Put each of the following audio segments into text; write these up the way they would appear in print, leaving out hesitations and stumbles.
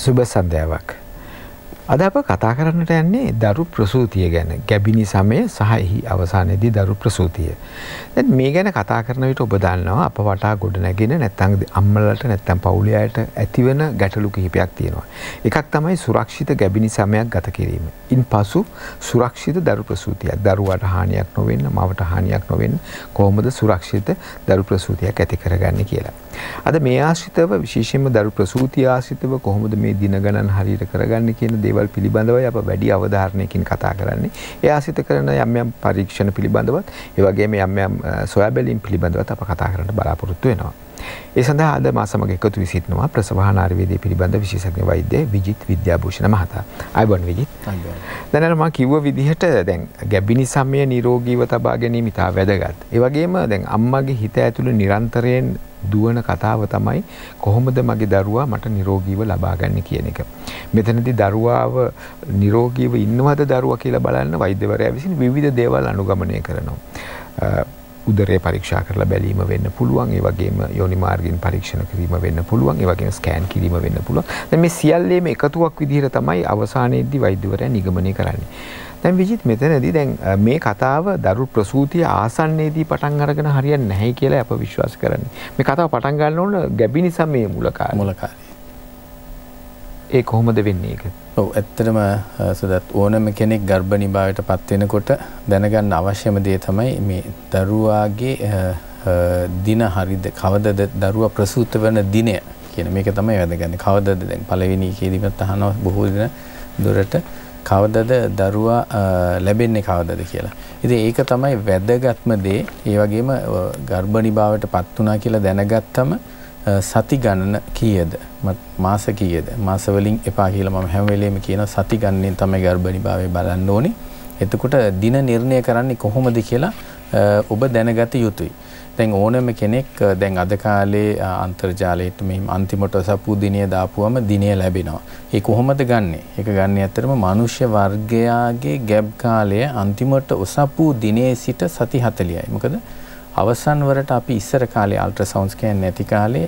සුබ සන්ධ්‍යාවක්. අද අප කතා කරන්නට යන්නේ දරු ප්‍රසූතිය ගැන. ගැබිනි සමය සහ එහි අවසානයේදී දරු ප්‍රසූතිය. දැන් මේ ගැන කතා කරන විට ඔබ දන්නවා අප වටා ගොඩ නැගෙන නැත්නම් අම්මලට නැත්නම් පවුලේ අයට ඇතිවන ගැටලු කිහිපයක් තියෙනවා. එකක් තමයි සුරක්ෂිත ගැබිනි සමයක් ගත කිරීම. ඉන්පසු සුරක්ෂිත දරු ප්‍රසූතියක්. දරුවාට හානියක් නොවෙන්න, මවට හානියක් නොවෙන්න කොහොමද සුරක්ෂිත දරු ප්‍රසූතියක් ඇති කරගන්නේ කියලා. අද මේ ආශ්‍රිතව විශේෂයෙන්ම දරු ප්‍රසූතිය ආශ්‍රිතව කොහොමද මේ දින ගණන් හරියට කරගන්නේ කියන දේවල් පිළිබඳවයි අප වැඩි අවධාරණයකින් කතා කරන්නේ. ඒ ආශ්‍රිත කරන යම් යම් පරීක්ෂණ පිළිබඳවත් ඒ වගේම යම් යම් සොයා බැලීම් පිළිබඳවත් අප කතා කරන්න බලාපොරොත්තු වෙනවා. ඒ සඳහා අද මා සමග එකතු වී සිටිනවා ප්‍රසවහන ආයුර්වේදයේ පිළිබඳ විශේෂඥ වෛද්‍ය විජිත් විද්‍යාභූෂණ මහතා. ආයුබෝවන් විජිත්. දැන් මම කිව්ව විදිහට දැන් ගැබිනි සමය නිරෝගීව තබා ගැනීම ඉතා වැදගත්. ඒ වගේම දැන් අම්මගේ හිත ඇතුළේ නිරන්තරයෙන් දුවන කතාව තමයි කොහොමද මගේ දරුවා මට නිරෝගීව ලබා ගන්න කියන එක. මෙතනදී දරුවාව නිරෝගීව ඉන්නවද දරුවා කියලා බලන්න වෛද්‍යවරයා විසින් විවිධ දේවල් අනුගමනය කරනවා. උදරය පරීක්ෂා කරලා බැලීම වෙන්න පුළුවන්. ඒ වගේම යෝනි මාර්ගයෙන් පරීක්ෂණ කිරීම වෙන්න පුළුවන්. ඒ වගේම ස්කෑන් කිරීම වෙන්න පුළුවන්. දැන් මේ සියල්ලේම එකතුවක් විදිහට තමයි අවසානයේදී වෛද්‍යවරයා නිගමනය කරන්නේ. දැන් විජිත් මෙතනදී දැන් මේ කතාව දරු ප්‍රසූතිය ආසන්නයේදී පටන් අරගෙන හරියන්නේ නැහැ කියලා අප විශ්වාස කරන්නේ. මේ කතාව පටන් ගන්න ඕන ගැබිනි සමයේ මුල කාලේ. ඒ කොහොමද වෙන්නේ ඒක? ඔව් ඇත්තටම සදත් ඕනම කෙනෙක් ගර්භණී භාවයට පත් වෙනකොට දැනගන්න අවශ්‍යම දේ තමයි මේ දරුවාගේ දින හරියද කවදද දරුවා ප්‍රසූත වෙන දිනය කියන මේක තමයි වැදගත්. කවදද දැන් පළවෙනි එකේදීමත් අහනවා බොහෝ දින දොරට කවදද දරුවා ලැබෙන්නේ කවදද කියලා. ඉතින් ඒක තමයි වැදගත්ම දේ. ඒ වගේම ගර්භණී භාවයට පත් වුණා කියලා දැනගත්තම සති ගණන කීයද? මාස කීයද? මාස වලින් එපා කියලා මම හැම වෙලෙම කියනවා සති ගණනෙන් තමයි ගර්භණී භාවය බලන්න ඕනේ. එතකොට දින නිර්ණය කරන්නේ කොහොමද කියලා ඔබ දැනගත යුතුයි. දැන් ඕනෑම කෙනෙක් දැන් අද කාලේ අන්තර්ජාලයට මෙහිම අන්තිමට සපු දිනය දාපුවම දිනය ලැබෙනවා. ඒ කොහොමද ගන්නෙ? ඒක ගන්න ඇත්තටම මනුෂ්‍ය වර්ගයාගේ ගැබ් කාලය අන්තිමට ඔසපු දිනේ සිට සති 40යි. මොකද අවසන් වරට අපි ඉස්සර කාලේ අල්ට්‍රාසවුන්ඩ් ස්කෑන් නැති කාලේ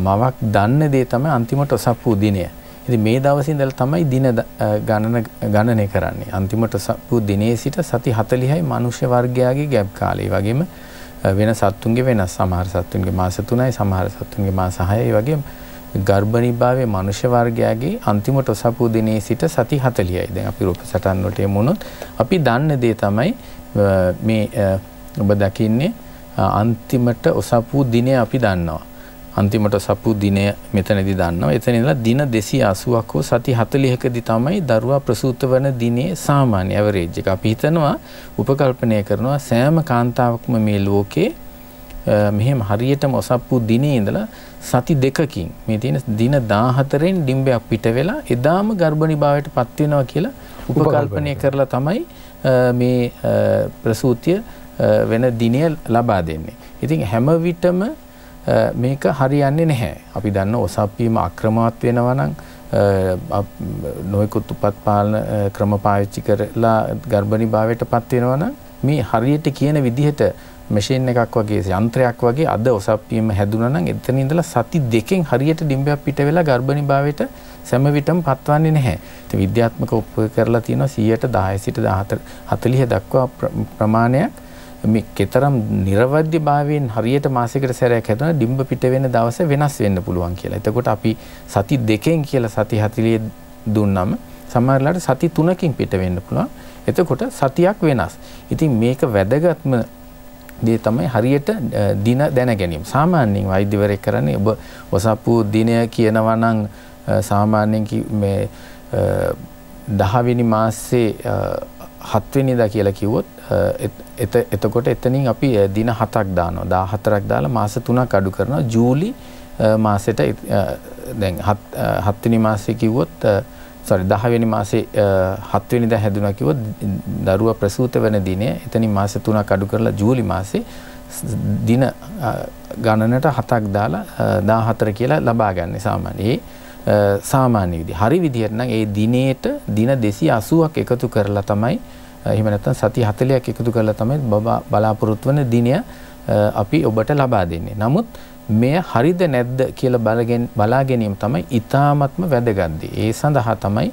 මවක් දන්න දේ තමයි අන්තිමට ඔසපු දිනය. ඉතින් මේ දවසේ ඉඳලා තමයි දින ගණනය කරන්නේ. අන්තිමට ඔසපු දිනේ සිට සති 40යි මනුෂ්‍ය වර්ගයාගේ ගැබ් කාලය. ඒ වගේම වෙන සත්තුන්ගේ වෙනස්. සමහර සත්තුන්ගේ මාස 3යි, සමහර සත්තුන්ගේ මාස 6යි. ඒ වගේම ගර්භණී භාවයේ මනුෂ්‍ය වර්ගයාගේ අන්තිමට ඔසපු දිනේ සිට සති 40යි. දැන් අපි රූප සටහන් වලට යමුනොත් අපි දන්න දේ තමයි මේ ඔබ දකින්නේ අන්තිමට ඔසපු දිනය අපි දන්නවා. අන්තිමට ඔසපු දිනය මෙතනදී දන්නවා. එතන ඉඳලා දින 280ක් හෝ සති 40කදී තමයි දරුවා ප්‍රසූත වන දිනේ සාමාන්‍ය ඇවරේජ් එක. අපි හිතනවා උපකල්පනය කරනවා සෑම කාන්තාවක්ම මේ ලෝකේ මෙහෙම හරියටම ඔසපු දිනේ ඉඳලා සති දෙකකින් මේ තියෙන දින 14න් ඩිම්බයක් පිට වෙලා එදාම ගර්භණී භාවයට පත් වෙනවා කියලා උපකල්පනය කරලා තමයි මේ ප්‍රසූතිය වෙන දිනය ලබා දෙන්නේ. ඉතින් හැම විටම මේක හරියන්නේ නැහැ. අපි දන්න ඔසප්පීම අක්‍රමවත් වෙනවා නම් නොයෙකුත් උපත් පාලන ක්‍රම පාවිච්චි කරලා ගර්භණී භාවයට පත් වෙනවා නම් මේ හරියට කියන විදිහට මැෂින් එකක් වගේ යන්ත්‍රයක් වගේ අද ඔසප්පීම හැදුනා නම් එතන ඉඳලා සති දෙකෙන් හරියට ඩිම්බයක් පිට වෙලා ගර්භණී භාවයට සෑම විටම පත්වන්නේ නැහැ. ඉතින් විද්‍යාත්මක ඔප්පු කරලා තියෙනවා 10% සිට 40 දක්වා ප්‍රමාණයක් මේ කතරම් නිර්වද්‍ය භාවයෙන් හරියට මාසයකට සැරයක් හැදුණා ඩිම්බ පිට වෙන දවස වෙනස් වෙන්න පුළුවන් කියලා. එතකොට අපි සති දෙකෙන් කියලා සති 40 දුන්නම සමහරවිට සති 3කින් පිට වෙන්න පුළුවන්. එතකොට සතියක් වෙනස්. ඉතින් මේක වැදගත්ම දේ තමයි හරියට දින දැන ගැනීම. සාමාන්‍යයෙන් වෛද්‍යවරයෙක් කරන්නේ ඔබ ඔසපු දිනය කියනවා නම් සාමාන්‍යයෙන් මේ 10 වෙනි මාසේ 7 වෙනිදා කියලා කිව්වොත් එතකොට එතනින් අපි දින 7ක් දානවා. 14ක් දාලා මාස 3ක් අඩු කරනවා. ජූලි මාසෙට දැන් 7 වෙනි මාසේ කිව්වොත් 10 වෙනි මාසේ 7 වෙනිදා හැදුනා කිව්වොත් දරුවා ප්‍රසූත වෙන දිනය එතනින් මාස 3ක් අඩු කරලා ජූලි මාසේ දින ගණනට 7ක් දාලා 14 කියලා ලබා ගන්න සාමාන්‍ය. සාමාන්‍ය විදිහ. හරි විදිහට නම් ඒ දිනේට දින 280ක් එකතු කරලා තමයි එහෙම නැත්නම් සති 40ක් එකතු කරලා තමයි බලාපොරොත්තු වෙන දිනය අපි ඔබට ලබා දෙන්නේ. නමුත් මෙය හරිද නැද්ද කියලා බලා ගැනීම තමයි ඊ타ත්ම වැදගත්. ඒ සඳහා තමයි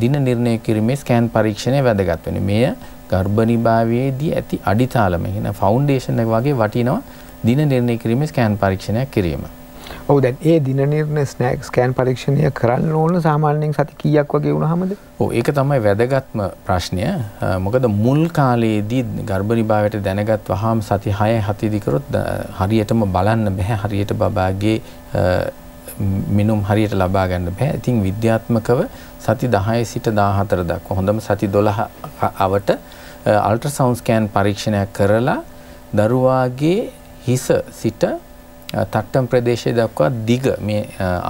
දින නිර්ණය කිරීමේ ස්කෑන් පරීක්ෂණය වැදගත් වෙන්නේ. මෙය ගර්භණීභාවයේදී ඇති අඩිතාලම කියන ෆවුන්ඩේෂන් එක වගේ වටිනවා දින නිර්ණය කිරීමේ ස්කෑන් පරීක්ෂණයක් කිරීම. ඔව් දැන් ඒ දින නිර්ණය ස්කෑන් පරීක්ෂණය කරන්න ඕන සාමාන්‍යයෙන් සති කීයක් වගේ වුණාමද? ඔව් ඒක තමයි වැදගත්ම ප්‍රශ්නය. මොකද මුල් කාලයේදී ගර්භණීභාවයට දැනගත් වහාම සති 6 7 කරොත් හරියටම බලන්න බෑ. හරියට බබාගේ මිනුම් හරියට ලබා ගන්න බෑ. ඉතින් විද්‍යාත්මකව සති 10 සිට 14 දක්වා හොඳම සති 12 අවට අල්ට්‍රාසවුන්ඩ් ස්කෑන් පරීක්ෂණයක් කරලා දරුවාගේ හිස සිට තට්ටම් ප්‍රදේශය දක්වා දිග මේ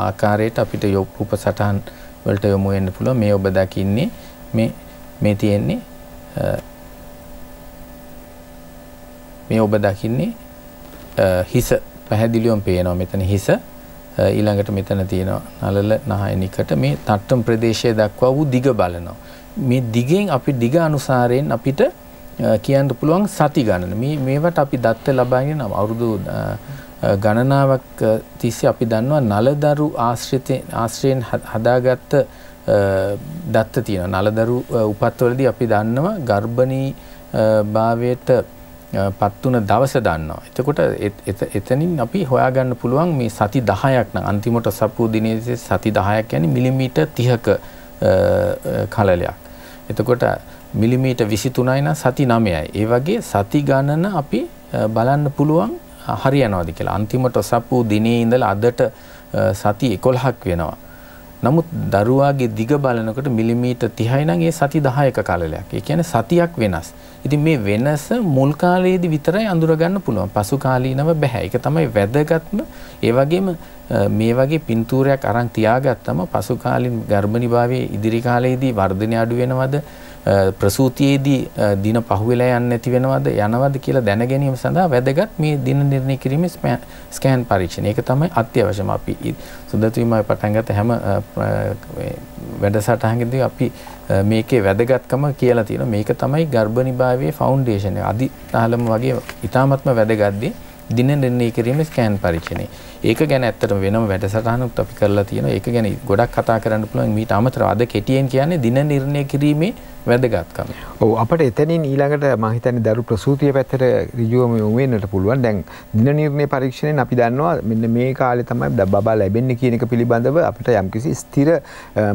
ආකාරයට අපිට රූප සටහන් වලට යොමු වෙන්න පුළුවන්. මේ ඔබ දකින්නේ මේ තියෙන්නේ මේ ඔබ දකින්නේ හිස පැහැදිලිවම පේනවා මෙතන හිස. ඊළඟට මෙතන තියෙනවා නළල නහය නිකට මේ තට්ටම් ප්‍රදේශය දක්වා වූ දිග බලනවා. මේ දිගෙන් අපි දිග අනුසාරයෙන් අපිට කියන්න පුළුවන් සති ගණන. මේවට අපි දත්ත ලබාගෙන අවුරුදු ගණනාවක් තිස්සේ අපි දන්නවා නලදරු ආශ්‍රයෙන් හදාගත්ත දත්ත තියෙනවා. නලදරු උපත්වලදී අපි දන්නවා ගර්භණී භාවයට පත් වුණ දවස දන්නවා. එතකොට එතනින් අපි හොයාගන්න පුළුවන් මේ සති 10ක් නම් අන්තිමට සපුව දිනේදී සති 10ක් කියන්නේ මිලිමීටර් 30ක කලලයක්. එතකොට මිලිමීටර් 23යි නම් සති 9යි. ඒ වගේ සති ගණන අපි බලන්න පුළුවන් හරියනවාද කියලා. අන්තිමට සපුව දිනේ ඉඳලා අදට සති 11ක් වෙනවා. නමුත් දරුවාගේ දිග බලනකොට මිලිමීටර් 30යි නම් ඒ සති 10ක කලලයක්. ඒ කියන්නේ සතියක් වෙනස්. ඉතින් මේ වෙනස මුල් කාලයේදී විතරයි අඳුර ගන්න පුළුවන්. පසු කාලීනව බෑ. ඒක තමයි වැදගත්ම. ඒ වගේම මේ වගේ පින්තූරයක් අරන් තියාගත්තම පසු කාලීන ගර්භණීභාවයේ ඉදිරි කාලයේදී වර්ධනය අඩු වෙනවද? ප්‍රසූතියේදී දින පහුවෙලා යන්නේ නැති වෙනවද යනවද කියලා දැන ගැනීම සඳහා වැදගත් මේ දින නිර්ණය කිරීමේ ස්කෑන් පරීක්ෂණ. ඒක තමයි අත්‍යවශ්‍යම. අපි සුදතුමයි පටන් ගත්ත හැම වැඩසටහනකදී අපි මේකේ වැදගත්කම කියලා තියෙනවා. මේක තමයි ගර්භණීභාවයේ ෆවුන්ඩේෂන් එක. අදිතාලම වගේ ඊ타ත්ම වැදගත් දින නිර්ණය කිරීමේ ස්කෑන් පරීක්ෂණය. ඒක ගැන ඇත්තටම වෙනම වැඩසටහනක් අපි කරලා තියෙනවා. ඒක ගැන ගොඩක් කතා කරන්න පුළුවන්. මීට අමතරව අද කෙටියෙන් කියන්නේ දින නිර්ණය කිරීමේ වැදගත්කම. ඔව් අපිට එතනින් ඊළඟට මම හිතන්නේ දරු ප්‍රසූතිය පැත්තට ඍජුවම යොමු වෙන්නට පුළුවන්. දැන් දින නිර්ණය පරීක්ෂණයෙන් අපි දන්නවා මෙන්න මේ කාලේ තමයි බබා ලැබෙන්නේ කියන එක පිළිබඳව අපිට යම්කිසි ස්ථිර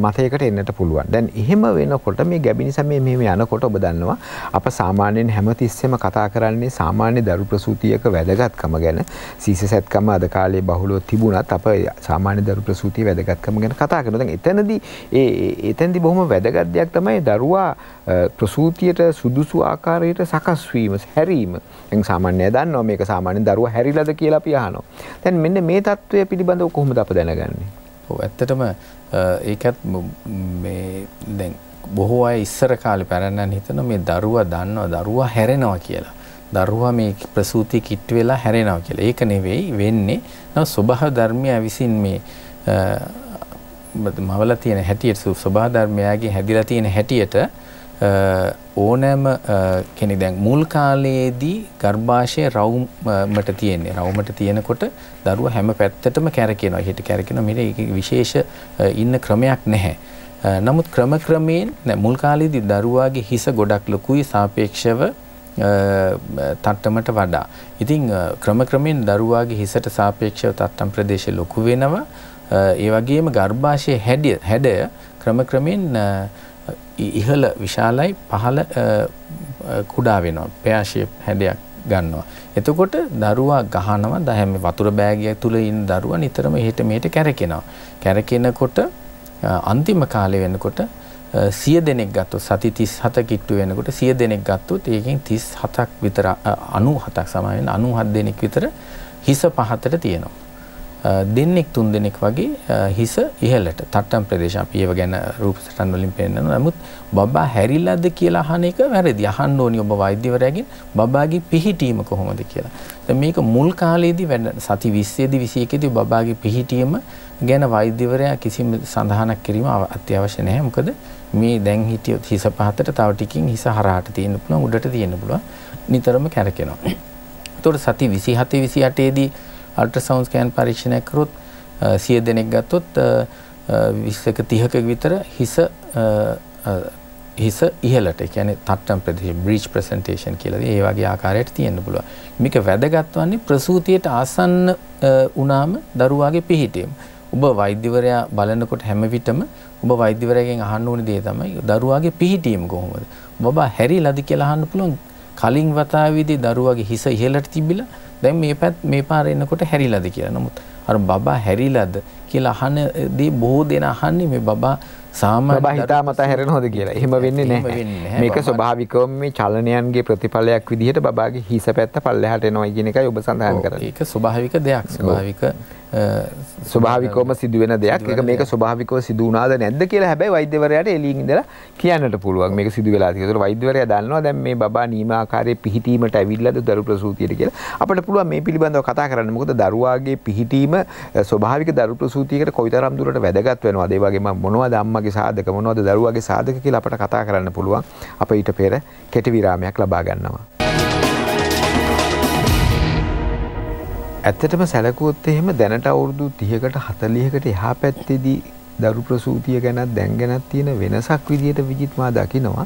මතයකට එන්නට පුළුවන්. දැන් එහෙම වෙනකොට මේ ගැබිනි සමයේ මෙහෙම යනකොට ඔබ දන්නවා අප සාමාන්‍යයෙන් හැමතිස්සෙම කතා කරන්නේ සාමාන්‍ය දරු ප්‍රසූතියක වැදගත්කම ගැන. සීසසැත්කම අද කාලේ බහුලව තිබුණත් අප සාමාන්‍ය දරු ප්‍රසූතියේ වැදගත්කම ගැන කතා කරනවා. දැන් එතනදී බොහොම වැදගත් දෙයක් තමයි දරුවා ප්‍රසූතියට සුදුසු ආකාරයට සකස් වීම, හැරීම. දැන් සාමාන්‍යයෙන් දන්නවා මේක සාමාන්‍යයෙන් දරුවා හැරිලාද කියලා අපි අහනවා. දැන් මෙන්න මේ தত্ত্বය පිළිබඳව කොහොමද අප දැනගන්නේ? ඔව් ඇත්තටම ඒකත් මේ දැන් බොහෝ අය ඉස්සර කාලේ පැරණන් හිතනවා මේ දරුවා දන්නවා දරුවා හැරෙනවා කියලා. දරුවා මේ ප්‍රසූති කිට් වෙලා හැරෙනවා කියලා. ඒක නෙවෙයි වෙන්නේ. ස්වභාව ධර්මය විසින් මේ මවලා තියෙන හැටියට ස්වභාව ධර්මයාගේ හැදිලා තියෙන හැටියට ඕනෑම කෙනෙක් දැන් මුල් කාලයේදී ගර්භාෂය රවුමට තියෙන්නේ. රවුමට තියෙනකොට දරුවා හැම පැත්තටම කැරකෙනවා. එහෙට කැරකෙනවා. මේක විශේෂ ඉන්න ක්‍රමයක් නැහැ. නමුත් ක්‍රමයෙන් මුල් කාලයේදී දරුවාගේ හිස ගොඩක් ලොකුයි සාපේක්ෂව තට්ටමට වඩා. ඉතින් ක්‍රමයෙන් දරුවාගේ හිසට සාපේක්ෂව තට්ටම් ප්‍රදේශය ලොකු වෙනවා. ඒ වගේම ගර්භාෂයේ හැඩය ක්‍රමයෙන් ඉහළ විශාලයි පහළ කුඩා වෙනවා. pear shape හැඩයක් ගන්නවා. එතකොට දරුවා ගහනවා දැන් වතුර බෑගයක් තුල ඉන්න දරුවා නිතරම එහෙට මෙහෙට කැරකෙනවා. කැරකෙනකොට අන්තිම කාලේ වෙනකොට 100 දෙනෙක් ගත්තොත් සති 37 කිට්ටු වෙනකොට 100 දෙනෙක් ගත්තොත් ඒකෙන් 37ක් විතර 97ක් සමාන වෙන 97 දෙනෙක් විතර හිස පහතට තියෙනවා. දෙන්නෙක් තුන් දෙනෙක් වගේ හිස ඉහළට තට්ටම් ප්‍රදේශ අපි ඒව ගැන රූප සටහන් වලින් පෙන්නනවා. නමුත් බබා හැරිලාද කියලා අහන එක වැරදි. අහන්න ඕනි ඔබ වෛද්‍යවරයාගෙන් බබාගේ පිහිටීම කොහොමද කියලා. දැන් මේක මුල් කාලේදී සති 20 දී 21 දී බබාගේ පිහිටීම ගැන වෛද්‍යවරයා කිසිම සඳහනක් කිරීම අත්‍යවශ්‍ය නැහැ. මොකද මේ දැන් හිටියොත් හිස පහතට තව ටිකකින් හිස හරහාට තියෙන්න පුළුවන් උඩට තියෙන්න පුළුවන් නිතරම කැරකෙනවා. ඒතකොට සති 27 28 දී අල්ට්‍රාසවුන්ඩ් ස්කෑන් පරීක්ෂණයක් කරොත් 100 දෙනෙක් ගත්තොත් 20ක 30ක විතර හිස ඉහළට, ඒ කියන්නේ තට්ටම් ප්‍රදේශ බ්‍රීච් ප්‍රසන්ටේෂන් කියලා. ඒ වගේ ආකාරයට තියෙන්න පුළුවන්. මේක වැදගත් වන්නේ ප්‍රසූතියට ආසන්න වුණාම දරුවාගේ පිහිටීම. ඔබ වෛද්‍යවරයා බලනකොට හැම විටම ඔබ වෛද්‍යවරයාගෙන් අහන්න ඕනේ දේ තමයි දරුවාගේ පිහිටීම කොහොමද? බබා හැරිලාද කියලා අහන්න පුළුවන්. කලින් වතාවේදී දරුවාගේ හිස ඉහළට තිබිලා දැන් මේ පාර එනකොට හැරිලාද කියලා. නමුත් අර බබා හැරිලාද කියලා අහනදී බොහෝ දෙනා අහන්නේ මේ බබා සාමාන්‍ය බබා හිතාමතා හැරෙනවද කියලා. එහෙම වෙන්නේ නැහැ. මේක ස්වභාවිකවම මේ චලනයන්ගේ ප්‍රතිඵලයක් විදිහට බබාගේ හිස පැත්ත පල්ලෙහාට එනවා කියන එකයි ඔබ සඳහන් කරන්නේ. ඒක ස්වභාවික දෙයක්. ස්වභාවිකවම සිදුවෙන දෙයක්. ඒක මේක ස්වභාවිකව සිදු වුණාද නැද්ද කියලා හැබැයි වෛද්‍යවරයාට එළියෙන් ඉඳලා කියන්නට පුළුවන්. මේක සිදු වෙලා තියෙනවා. ඒතකොට වෛද්‍යවරයා දන්නවා දැන් මේ බබා නියම ආකාරයේ පිහිටීමට ඇවිල්ලාද දරු ප්‍රසූතියට කියලා. අපිට පුළුවන් මේ පිළිබඳව කතා කරන්න. මොකද දරුවාගේ පිහිටීම ස්වභාවික දරු ප්‍රසූතියකට කොයිතරම් දුරට වැදගත් වෙනවද? ඒ වගේම මොනවද අම්මගේ සාධක මොනවද දරුවාගේ සාධක කියලා අපිට කතා කරන්න පුළුවන්. අප ඊට පෙර කෙටි විරාමයක් ලබා ගන්නවා. ඇත්තටම සැලකුවොත් එහෙම දැනට අවුරුදු 30කට 40කට එහා පැත්තේදී දරු ප්‍රසූතිය ගැනත් දැන් ගැනත් තියෙන වෙනසක් විදියට විජිත් මා දකිනවා.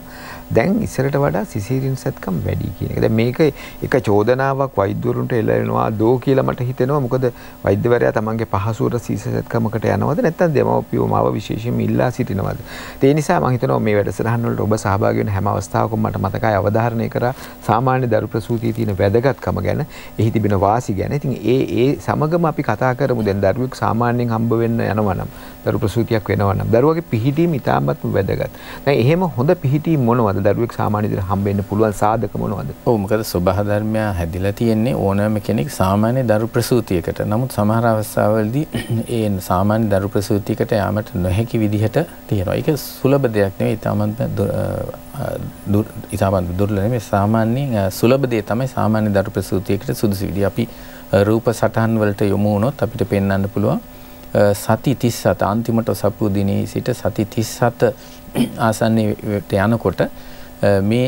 දැන් ඉස්සරට වඩා සිසේරියන් සැත්කම් වැඩි කියන එක. දැන් මේක එක චෝදනාවක් වෛද්‍යවරුන්ට එළවෙනවා දෝ කියලා මට හිතෙනවා. මොකද වෛද්‍යවරයා තමන්ගේ පහසුවට සිසේරියන් සැත්කමකට යනවද නැත්නම් දෙමව්පියෝ මාව විශේෂයෙන්ම ඉල්ලා සිටිනවද? ඒ නිසා මම හිතනවා මේ වැඩසටහන් වලට ඔබ සහභාගී වෙන හැම අවස්ථාවකම මට මතකයි අවධාරණය කරා සාමාන්‍ය දරු ප්‍රසූතියේ තියෙන වැදගත්කම ගැන, එහි තිබෙන වාසි ගැන. ඉතින් ඒ සමගම අපි කතා කරමු. දැන් දරුවෙක් සාමාන්‍යයෙන් හම්බ වෙන්න යනවා නම් දරු ප්‍රසූතියක් වෙනවා නම් දරුවගේ පිහිටීම ඉතාමත්ම වැදගත්. දැන් එහෙම හොඳ පිහිටීම මොනවද? දරුවෙක් සාමාන්‍ය විදිහට හම්බෙන්න පුළුවන් සාධක මොනවද? ඔව් මොකද ස්වභාව ධර්මය හැදිලා තියෙන්නේ ඕනෑම කෙනෙක් සාමාන්‍ය දරු ප්‍රසූතියකට. නමුත් සමහර අවස්ථාවලදී ඒ සාමාන්‍ය දරු ප්‍රසූතියකට යාමට නොහැකි විදිහට තියෙනවා. ඒක සුලභ දෙයක් නෙවෙයි. ඉතාමත් දුර්ලභ නෙවෙයි. සාමාන්‍යයෙන් සුලභ දේ තමයි සාමාන්‍ය දරු ප්‍රසූතියකට සුදුසු විදිහ. අපි රූප සටහන් වලට යොමු වුණොත් අපිට පෙන්වන්න පුළුවන් සති 37 අන්තිමට සපුව දිනේ සිට සති 37 ආසන්නයට යනකොට මේ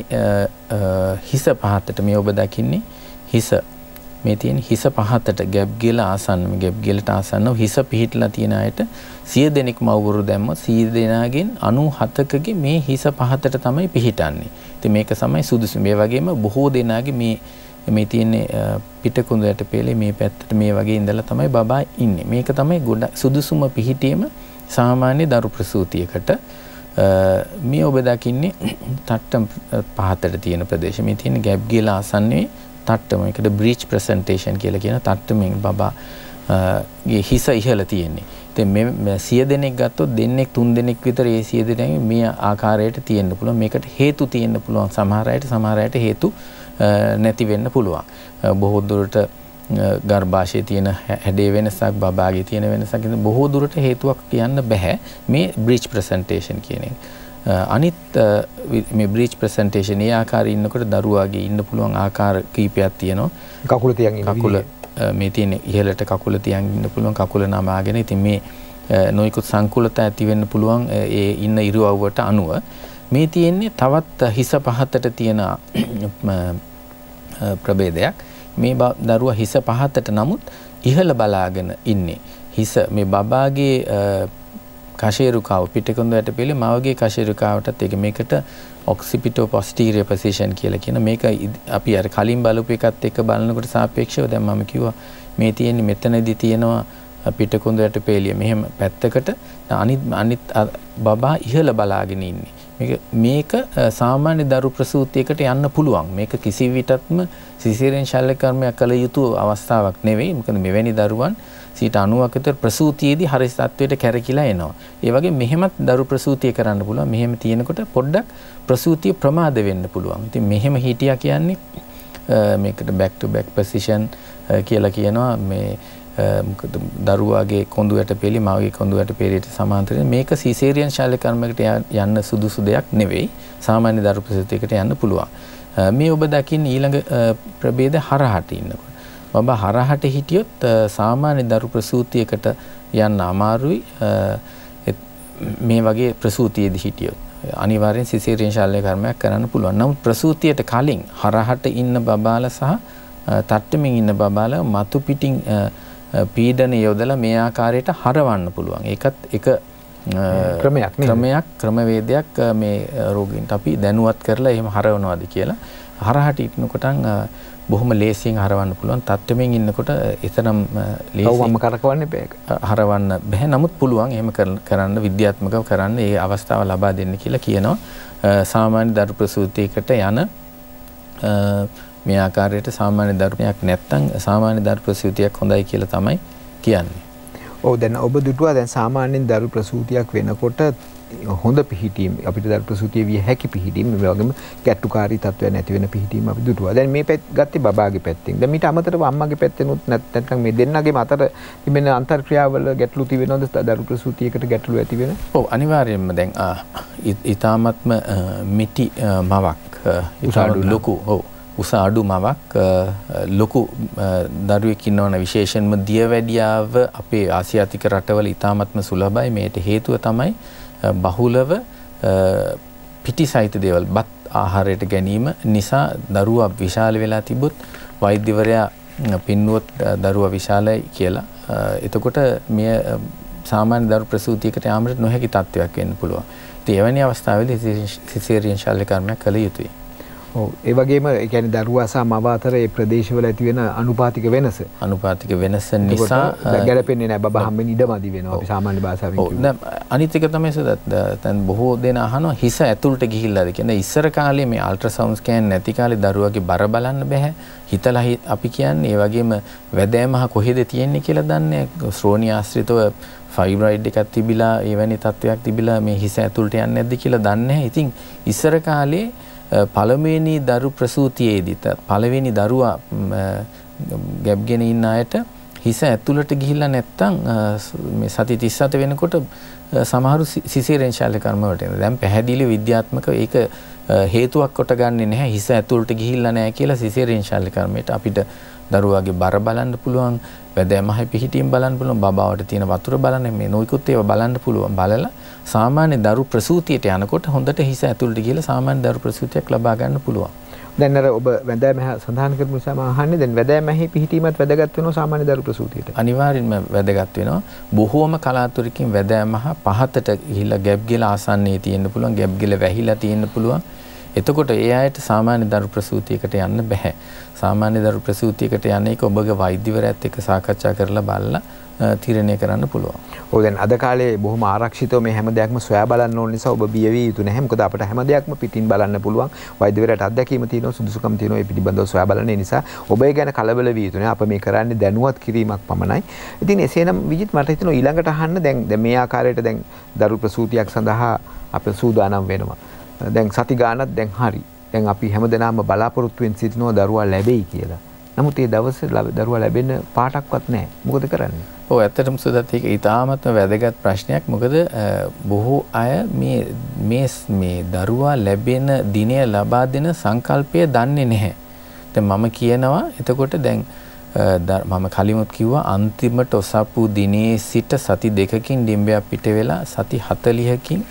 හිස පහතට මේ ඔබ දකින්නේ හිස මේ තියෙන හිස පහතට ගැප් ගෙල ආසන්න මේ ගැප් ගෙලට ආසන්නව හිස පිහිටලා තියෙන අයට 100 දෙනෙක් මව්වරු දැම්මොත් 100 දෙනාගෙන් 97කගේ මේ හිස පහතට තමයි පිහිටන්නේ. ඉතින් මේක තමයි සුදුසු. මේ වගේම බොහෝ දෙනාගේ මේ තියෙන්නේ පිටකුඳ යටපෙලේ මේ පැත්තට මේ වගේ ඉඳලා තමයි බබා ඉන්නේ. මේක තමයි ගොඩක් සුදුසුම පිහිටීම සාමාන්‍ය දරු ප්‍රසූතියකට. මේ ඔබ දකින්නේ තට්ටම් පහතට තියෙන ප්‍රදේශ. මේ තියෙන ගැප් ගෙල ආසන්නයේ තට්ටම. ඒකට බ්‍රීච් ප්‍රසන්ටේෂන් කියලා කියන තට්ටමෙන් බබා ගේ හිස ඉහළ තියෙන්නේ. ඉතින් මේ 100 දෙනෙක් ගත්තොත් දෙන්නෙක් 3 දෙනෙක් විතර ඒ 100 දෙනෙක් මේ ආකාරයට තියෙන්න පුළුවන්. මේකට හේතු තියෙන්න පුළුවන්. සමහර අයට හේතු නැති වෙන්න පුළුවන්. බොහෝ දුරට ගර්භාෂයේ තියෙන හැඩේ වෙනසක්, බබාගේ තියෙන වෙනසක් බොහෝ දුරට හේතුවක් කියන්න බෑ මේ බ්‍රීච් ප්‍රසන්ටේෂන් කියන එක. අනිත් මේ බ්‍රීච් ප්‍රසන්ටේෂන් ඒ ආකාරයේ ඉන්නකොට දරුවාගේ ඉන්න පුළුවන් ආකාර කීපයක් තියෙනවා. කකුල තියන් ඉන්න කකුල මේ තියෙන ඉහළට කකුල තියන් ඉන්න පුළුවන්, කකුල නමාගෙන. ඉතින් මේ නොයෙකුත් සංකුලතා ඇති වෙන්න පුළුවන් ඒ ඉන්න ඉරියව්වට අනුව. මේ තියෙන්නේ තවත් හිස පහතට තියෙන ප්‍රභේදයක්. මේ දරුවා හිස පහතට නමුත් ඉහළ බලාගෙන ඉන්නේ. හිස මේ බබාගේ කශේරුකාව පිටකොන්ද යටපෙළේ මවගේ කශේරුකාවටත් ඒක මේකට ඔක්සිපිටෝ පොස්ටීරියර් පොසිෂන් කියලා කියන මේක අපි අර කලින් බලපු එකත් එක්ක බලනකොට සාපේක්ෂව දැන් මම කිව්වා මේ තියෙන්නේ මෙතනදී තියෙනවා පිටකොන්ද යටපෙළිය මෙහෙම පැත්තකට අනිත් බබා ඉහළ බලාගෙන ඉන්නේ. මේක සාමාන්‍ය දරු ප්‍රසූතියකට යන්න පුළුවන්. මේක කිසි විටත්ම සිසේරියන් ශල්‍ය කර්මයක් කළ යුතු අවස්ථාවක් නෙවෙයි. මොකද මෙවැනි දරුවන් 90% විතර ප්‍රසූතියේදී හරි තත්වයට කැරකිලා එනවා. ඒ වගේ මෙහෙමත් දරු ප්‍රසූතිය කරන්න පුළුවන්. මෙහෙම තියෙනකොට පොඩ්ඩක් ප්‍රසූතිය ප්‍රමාද වෙන්න පුළුවන්. ඉතින් මෙහෙම හිටියා කියන්නේ මේකට back to back position කියලා කියනවා. මේ මොකද දරුවාගේ කොඳු යටපෙළි මවගේ කොඳු යටපෙළියට සමාන්තරව මේක සිසේරියන් ශල්‍ය කර්මයකට යන්න සුදුසු දෙයක් නෙවෙයි. සාමාන්‍ය දරු ප්‍රසූතියකට යන්න පුළුවන්. මේ ඔබ දකින්නේ ඊළඟ ප්‍රභේද හරහට ඉන්නකොට. බබා හරහට හිටියොත් සාමාන්‍ය දරු ප්‍රසූතියකට යන්න අමාරුයි. මේ වගේ ප්‍රසූතියේදී හිටියොත් අනිවාර්යෙන් සිසේරියන් ශල්‍ය කර්මයක් කරන්න පුළුවන්. නමුත් ප්‍රසූතියට කලින් හරහට ඉන්න බබාලා සහ තට්ටමින් ඉන්න බබාලා මතු පිටින් පීඩන යොදලා මේ ආකාරයට හරවන්න පුළුවන්. ඒකත් එක ක්‍රමවේදයක් මේ රෝගීන්ට අපි දැනුවත් කරලා එහෙම හරවනවාද කියලා. හරහට ඉන්නකොටන් බොහොම ලේසියෙන් හරවන්න පුළුවන්. තත්ත්වෙමින් ඉන්නකොට එතරම් ලේසියෙන් කරකවන්න බෑ. හරවන්න බෑ. නමුත් පුළුවන් එහෙම කරන්න විද්‍යාත්මකව කරන්න ඒ අවස්ථාව ලබා දෙන්න කියලා කියනවා. සාමාන්‍ය දරු ප්‍රසූතියකට යන මේ ආකාරයට සාමාන්‍ය දරුණයක් නැත්තම් සාමාන්‍ය දරු ප්‍රසූතියක් හොඳයි කියලා තමයි කියන්නේ. ඔව් දැන් ඔබ දුටුවා දැන් සාමාන්‍යයෙන් දරු ප්‍රසූතියක් වෙනකොට හොඳ පිහිටීම අපිට දරු ප්‍රසූතිය විය හැකි පිහිටීම මේ වගේම ගැට්ටුකාරී තත්ත්වයක් නැති වෙන පිහිටීම අපි දුටුවා. දැන් මේ ගත්තේ බබාගේ පැත්තෙන්. දැන් මීට අමතරව අම්මාගේ පැත්තෙනුත් නැත්නම් මේ දෙන්නගේම අතර තිබෙන අන්තර්ක්‍රියාවල ගැටලු තිබෙනවද දරු ප්‍රසූතියකට ගැටලු ඇති වෙන? ඔව් අනිවාර්යයෙන්ම දැන් ඊ타මත්ම මිටි මවක් ලොකු උස අඩු මවක් ලොකු දරුවෙක් ඉන්නවන විශේෂයෙන්ම දියවැඩියාව අපේ ආසියාතික රටවල ඊ타මත්ම සුලභයි. මේට හේතුව තමයි බහුලව පිටි සහිත දේවල් බත් ආහාරයට ගැනීම නිසා දරුවා විශාල වෙලා තිබුත් වෛද්‍යවරයා පින්නුවොත් දරුවා විශාලයි කියලා. එතකොට මේ සාමාන්‍ය දරු ප්‍රසූතියකට යාමට නොහැකි තත්ත්වයක් වෙන්න පුළුවන්. ඉතින් එවැනි අවස්ථාවලදී සිසේරියන් ශල්‍ය කර්මයක් කළ යුතුයි. ඔව් ඒ වගේම ඒ කියන්නේ දරුවා සහ මව අතර ඒ ප්‍රදේශවල ඇති වෙන අනුපාතික වෙනස නිසා ගැලපෙන්නේ නැහැ. බබා හැමෙන් ඉඩමදි වෙනවා අපි සාමාන්‍ය භාෂාවෙන් කියනවා. අනිත් එක තමයි දැන් බොහෝ දෙනා අහනවා හිස ඇතුළට ගිහිල්ලාද කියන්නේ. ඉස්සර කාලේ මේ අල්ට්‍රාසවුන්ඩ් ස්කෑන් නැති කාලේ දරුවාගේ බර බලන්න බෑ. හිතලා අපි කියන්නේ ඒ වගේම වැදෑමහ කොහෙද තියෙන්නේ කියලා දන්නේ ශ්‍රෝණි ආශ්‍රිතව ෆයිබ්‍රොයිඩ් එකක් තිබිලා එවැනි තත්ත්වයක් තිබිලා මේ හිස ඇතුළට යන්නේ නැද්ද කියලා දන්නේ නැහැ. ඉතින් ඉස්සර කාලේ පළවෙනි දරු ප්‍රසූතියේදීත් පළවෙනි දරුවා ගැබ්ගෙන ඉන්න අයට හිස ඇතුළට ගිහිල්ලා නැත්තම් මේ සති 37 වෙනකොට සමහරු සිසේරියන් ශල්‍ය කර්ම වලට එනවා. දැන් පැහැදිලි විද්‍යාත්මකව ඒක හේතුවක් කොට ගන්නෙ නැහැ. හිස ඇතුළට ගිහිල්ලා නැහැ කියලා සිසේරියන් ශල්‍ය කර්මයට අපිට දරුවාගේ බර බලන්න පුළුවන්, වැදෑමහේ පිහිටීම් බලන්න පුළුවන්, බබාවට තියෙන වතුර බලන්න මේ නොයිකුත් ඒවා බලන්න පුළුවන්. බලලා සාමාන්‍ය දරු ප්‍රසූතියට යනකොට හොඳට හිස ඇතුළට ගිහලා සාමාන්‍ය දරු ප්‍රසූතියක් ලබා ගන්න පුළුවන්. දැන් අර ඔබ වැදෑමහ සඳහන් කරපු නිසා මම අහන්නේ දැන් වැදෑමහේ පිහිටීමත් වැදගත් වෙනවා සාමාන්‍ය දරු ප්‍රසූතියට. අනිවාර්යෙන්ම වැදගත් වෙනවා. බොහෝම කලාතුරකින් වැදෑමහ පහතට ගිහිලා ගැබ් ගෙල ආසන්නයේ තියෙන්න පුළුවන්, ගැබ් ගෙල වැහිලා තියෙන්න පුළුවන්. එතකොට ඒ අයට සාමාන්‍ය දරු ප්‍රසූතියකට යන්න බෑ. සාමාන්‍ය දරු ප්‍රසූතියකට යන එක ඔබගේ වෛද්‍යවරයාත් එක්ක සාකච්ඡා කරලා බලලා තීරණය කරන්න පුළුවන්. ඔව් දැන් අද කාලේ බොහොම ආරක්ෂිතව මේ හැම දෙයක්ම සොයා බලන්න ඕන නිසා ඔබ බිය වී යුතු නැහැ. මොකද අපිට හැම දෙයක්ම පිටින් බලන්න පුළුවන්. වෛද්‍යවරයාට අත්දැකීම තියෙනවා, සුදුසුකම් තියෙනවා. ඒ පිළිබඳව සොයා බලන නිසා ඔබ ඒ ගැන කලබල වී යුතු නැහැ. අප මේ කරන්නේ දැනුවත් කිරීමක් පමණයි. ඉතින් එසේනම් විජිත් මට හිතෙනවා ඊළඟට අහන්න දැන් මේ ආකාරයට දැන් දරු ප්‍රසූතියක් සඳහා අපි සූදානම් වෙනවා. දැන් සති ගානක් දැන් හරි. දැන් අපි හැමදෙනාම බලාපොරොත්තු වෙන සිටිනවා දරුවා ලැබෙයි කියලා. නමුත් ඒ දවසේ දරුවා ලැබෙන්න පාටක්වත් නැහැ. මොකද කරන්නේ? ඔව් ඇත්තටම සුදත් ඒක ඊටාමත්ම වැදගත් ප්‍රශ්නයක්. මොකද බොහෝ අය මේ දරුවා ලැබෙන දිනය ලබා දෙන සංකල්පය දන්නේ නැහැ. දැන් මම කියනවා එතකොට දැන් මම කලිමුත් කිව්වා අන්තිමට ඔසප්පු දිනේ සිට සති 2කින් ඩිම්බයක් පිට වෙලා සති 40කින්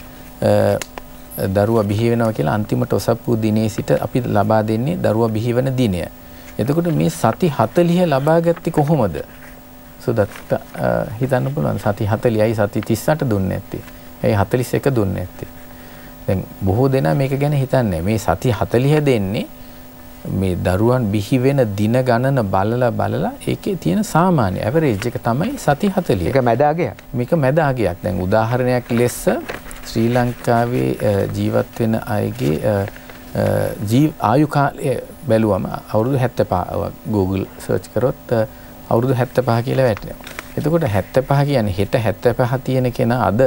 දරුවා බිහි වෙනවා කියලා අන්තිමට ඔසප්පු දිනේ සිට අපි ලබා දෙන්නේ දරුවා බිහි වෙන දිනය. එතකොට මේ සති 40 ලබා ගත්තේ කොහොමද? සුදත් හිතන්න පුළුවන් සති 40යි සති 38 දුන්නේ නැත්තේ. ඒ 41 දුන්නේ නැත්තේ. දැන් බොහෝ දෙනා මේක ගැන හිතන්නේ මේ සති 40 දෙන්නේ මේ දරුවන් බිහි වෙන දින ගණන බලලා ඒකේ තියෙන සාමාන්‍ය ඇවරේජ් එක තමයි සති 40. ඒක මැද අගයක්. මේක මැද අගයක්. දැන් උදාහරණයක් ලෙස ශ්‍රී ලංකාවේ ජීවත් වෙන අයගේ ආයු කාලය බැලුවම අවුරුදු 75 Google search කරොත් අවුරුදු 75 කියලා වැටෙනවා. එතකොට 75 කියන්නේ හෙට 75 තියෙන කෙනා අද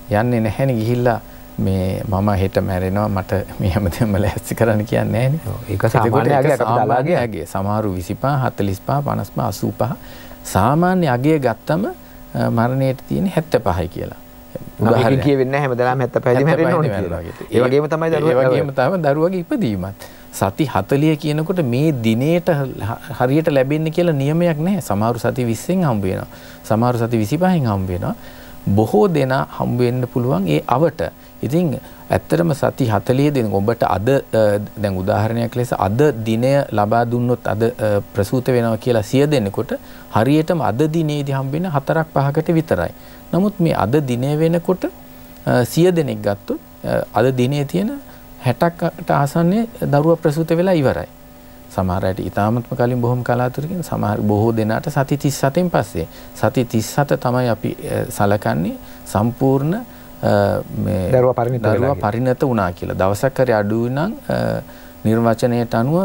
යන්නේ නැහැනේ ගිහිල්ලා මේ මම හෙට මැරෙනවා මට මේ හැමදේම ලෑස්ති කරන්න කියන්නේ නැහැනේ. ඒක සාමාන්‍ය අගයක් අපි දාලාගේ අගය. සමහරු 25 45 55 85 සාමාන්‍ය අගය ගත්තම මරණයට තියෙන 75යි කියලා. උදාහරණයක් කියවෙන්නේ නැහැ හැමදාම 75 දී මැරෙන්න ඕනේ කියලා. ඒ වගේම තමයි දරුවගේ ඉපදීමත්. සති 40 කියනකොට මේ දිනේට හරියට ලැබෙන්න කියලා නියමයක් නැහැ. සමහරු සති 20න් හම්බ වෙනවා. සමහරු සති 25න් හම්බ වෙනවා. බොහෝ දෙනා හම්බ වෙන්න පුළුවන් ඒ අවට. ඉතින් ඇත්තටම සති 40 දිනක ඔබට අද දැන් උදාහරණයක් ලෙස අද දිනය ලබා දුන්නොත් අද ප්‍රසූත වෙනවා කියලා 100 දෙනෙකුට හරියටම අද දිනේදී හම්බෙන්නේ 4ක් 5කට විතරයි. නමුත් මේ අද දිනය වෙනකොට 100 දෙනෙක් ගත්තොත් අද දිනේ තියෙන 60කට ආසන්නයේ දරුවා ප්‍රසූත වෙලා ඉවරයි. සමහර අයට ඊටාමත්ම කලින් බොහොම කලාතුරකින් සමහර බොහෝ දෙනාට සති 37න් පස්සේ සති 37 තමයි අපි සලකන්නේ සම්පූර්ණ මේ දරුවා පරිණත වුණා කියලා. දවසක් හරි අඩු නම් නිර්වචනයට අනුව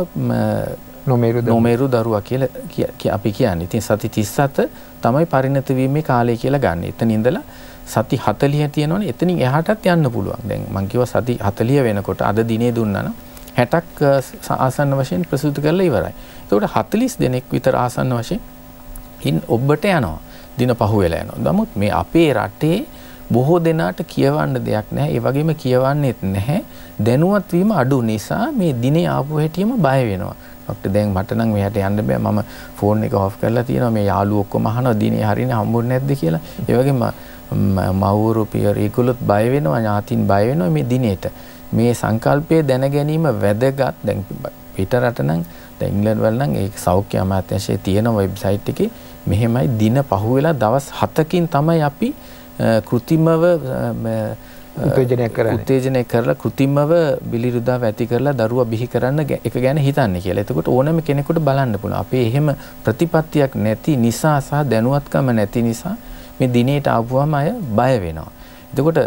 නොමේරු දරුවා කියලා අපි කියන්නේ. ඉතින් සති 37 තමයි පරිණත වීමේ කාලය කියලා ගන්න. එතන ඉඳලා සති 40 තියෙනවනේ එතනින් එහාටත් යන්න පුළුවන්. දැන් මම කිව්වා සති 40 වෙනකොට අද දිනේ දුන්නා නම් 60ක් ආසන්න වශයෙන් ප්‍රසූත කරලා ඉවරයි. ඒකට 40 දෙනෙක් විතර ආසන්න වශයෙන් ඔබට යනවා. දින පහුවෙලා යනවා. නමුත් මේ අපේ රටේ බොහෝ දෙනාට කියවන්න දෙයක් නැහැ. ඒ වගේම කියවන්නෙත් නැහැ. දැනුවත් වීම අඩු නිසා මේ දිනේ ආපු හැටියෙම බය වෙනවා. ડોක්ටර් දැන් මට නම් මෙයාට යන්න බෑ. මම ෆෝන් එක ඔෆ් කරලා තියෙනවා. මේ යාළුවෝ ඔක්කොම අහනවා දිනේ හරියනේ හම්බුනේ නැද්ද කියලා. ඒ වගේම මව්වරු පියවරු ඒගොල්ලොත් බය වෙනවා. ඥාතින් බය වෙනවා මේ දිනේට. මේ සංකල්පය දැන ගැනීම වැදගත්. දැන් පිට රට නම් දැන් ඉංග්‍රීසි වල නම් ඒ සෞඛ්‍ය අමාත්‍යාංශයේ තියෙන වෙබ්සයිට් එකේ මෙහෙමයි දින පහුවෙලා දවස් 7කින් තමයි අපි කෘතිමව උත්තේජනය කරලා කෘතිමව බිලිරුදාව ඇති කරලා දරුවා බිහි කරන්න එක ගැන හිතන්නේ කියලා. එතකොට ඕනෑම කෙනෙකුට බලන්න පුළුවන්. අපේ එහෙම ප්‍රතිපත්තියක් නැති නිසා සහ දැනුවත්කම නැති නිසා මේ දිනේට ආවම අය බය වෙනවා. එතකොට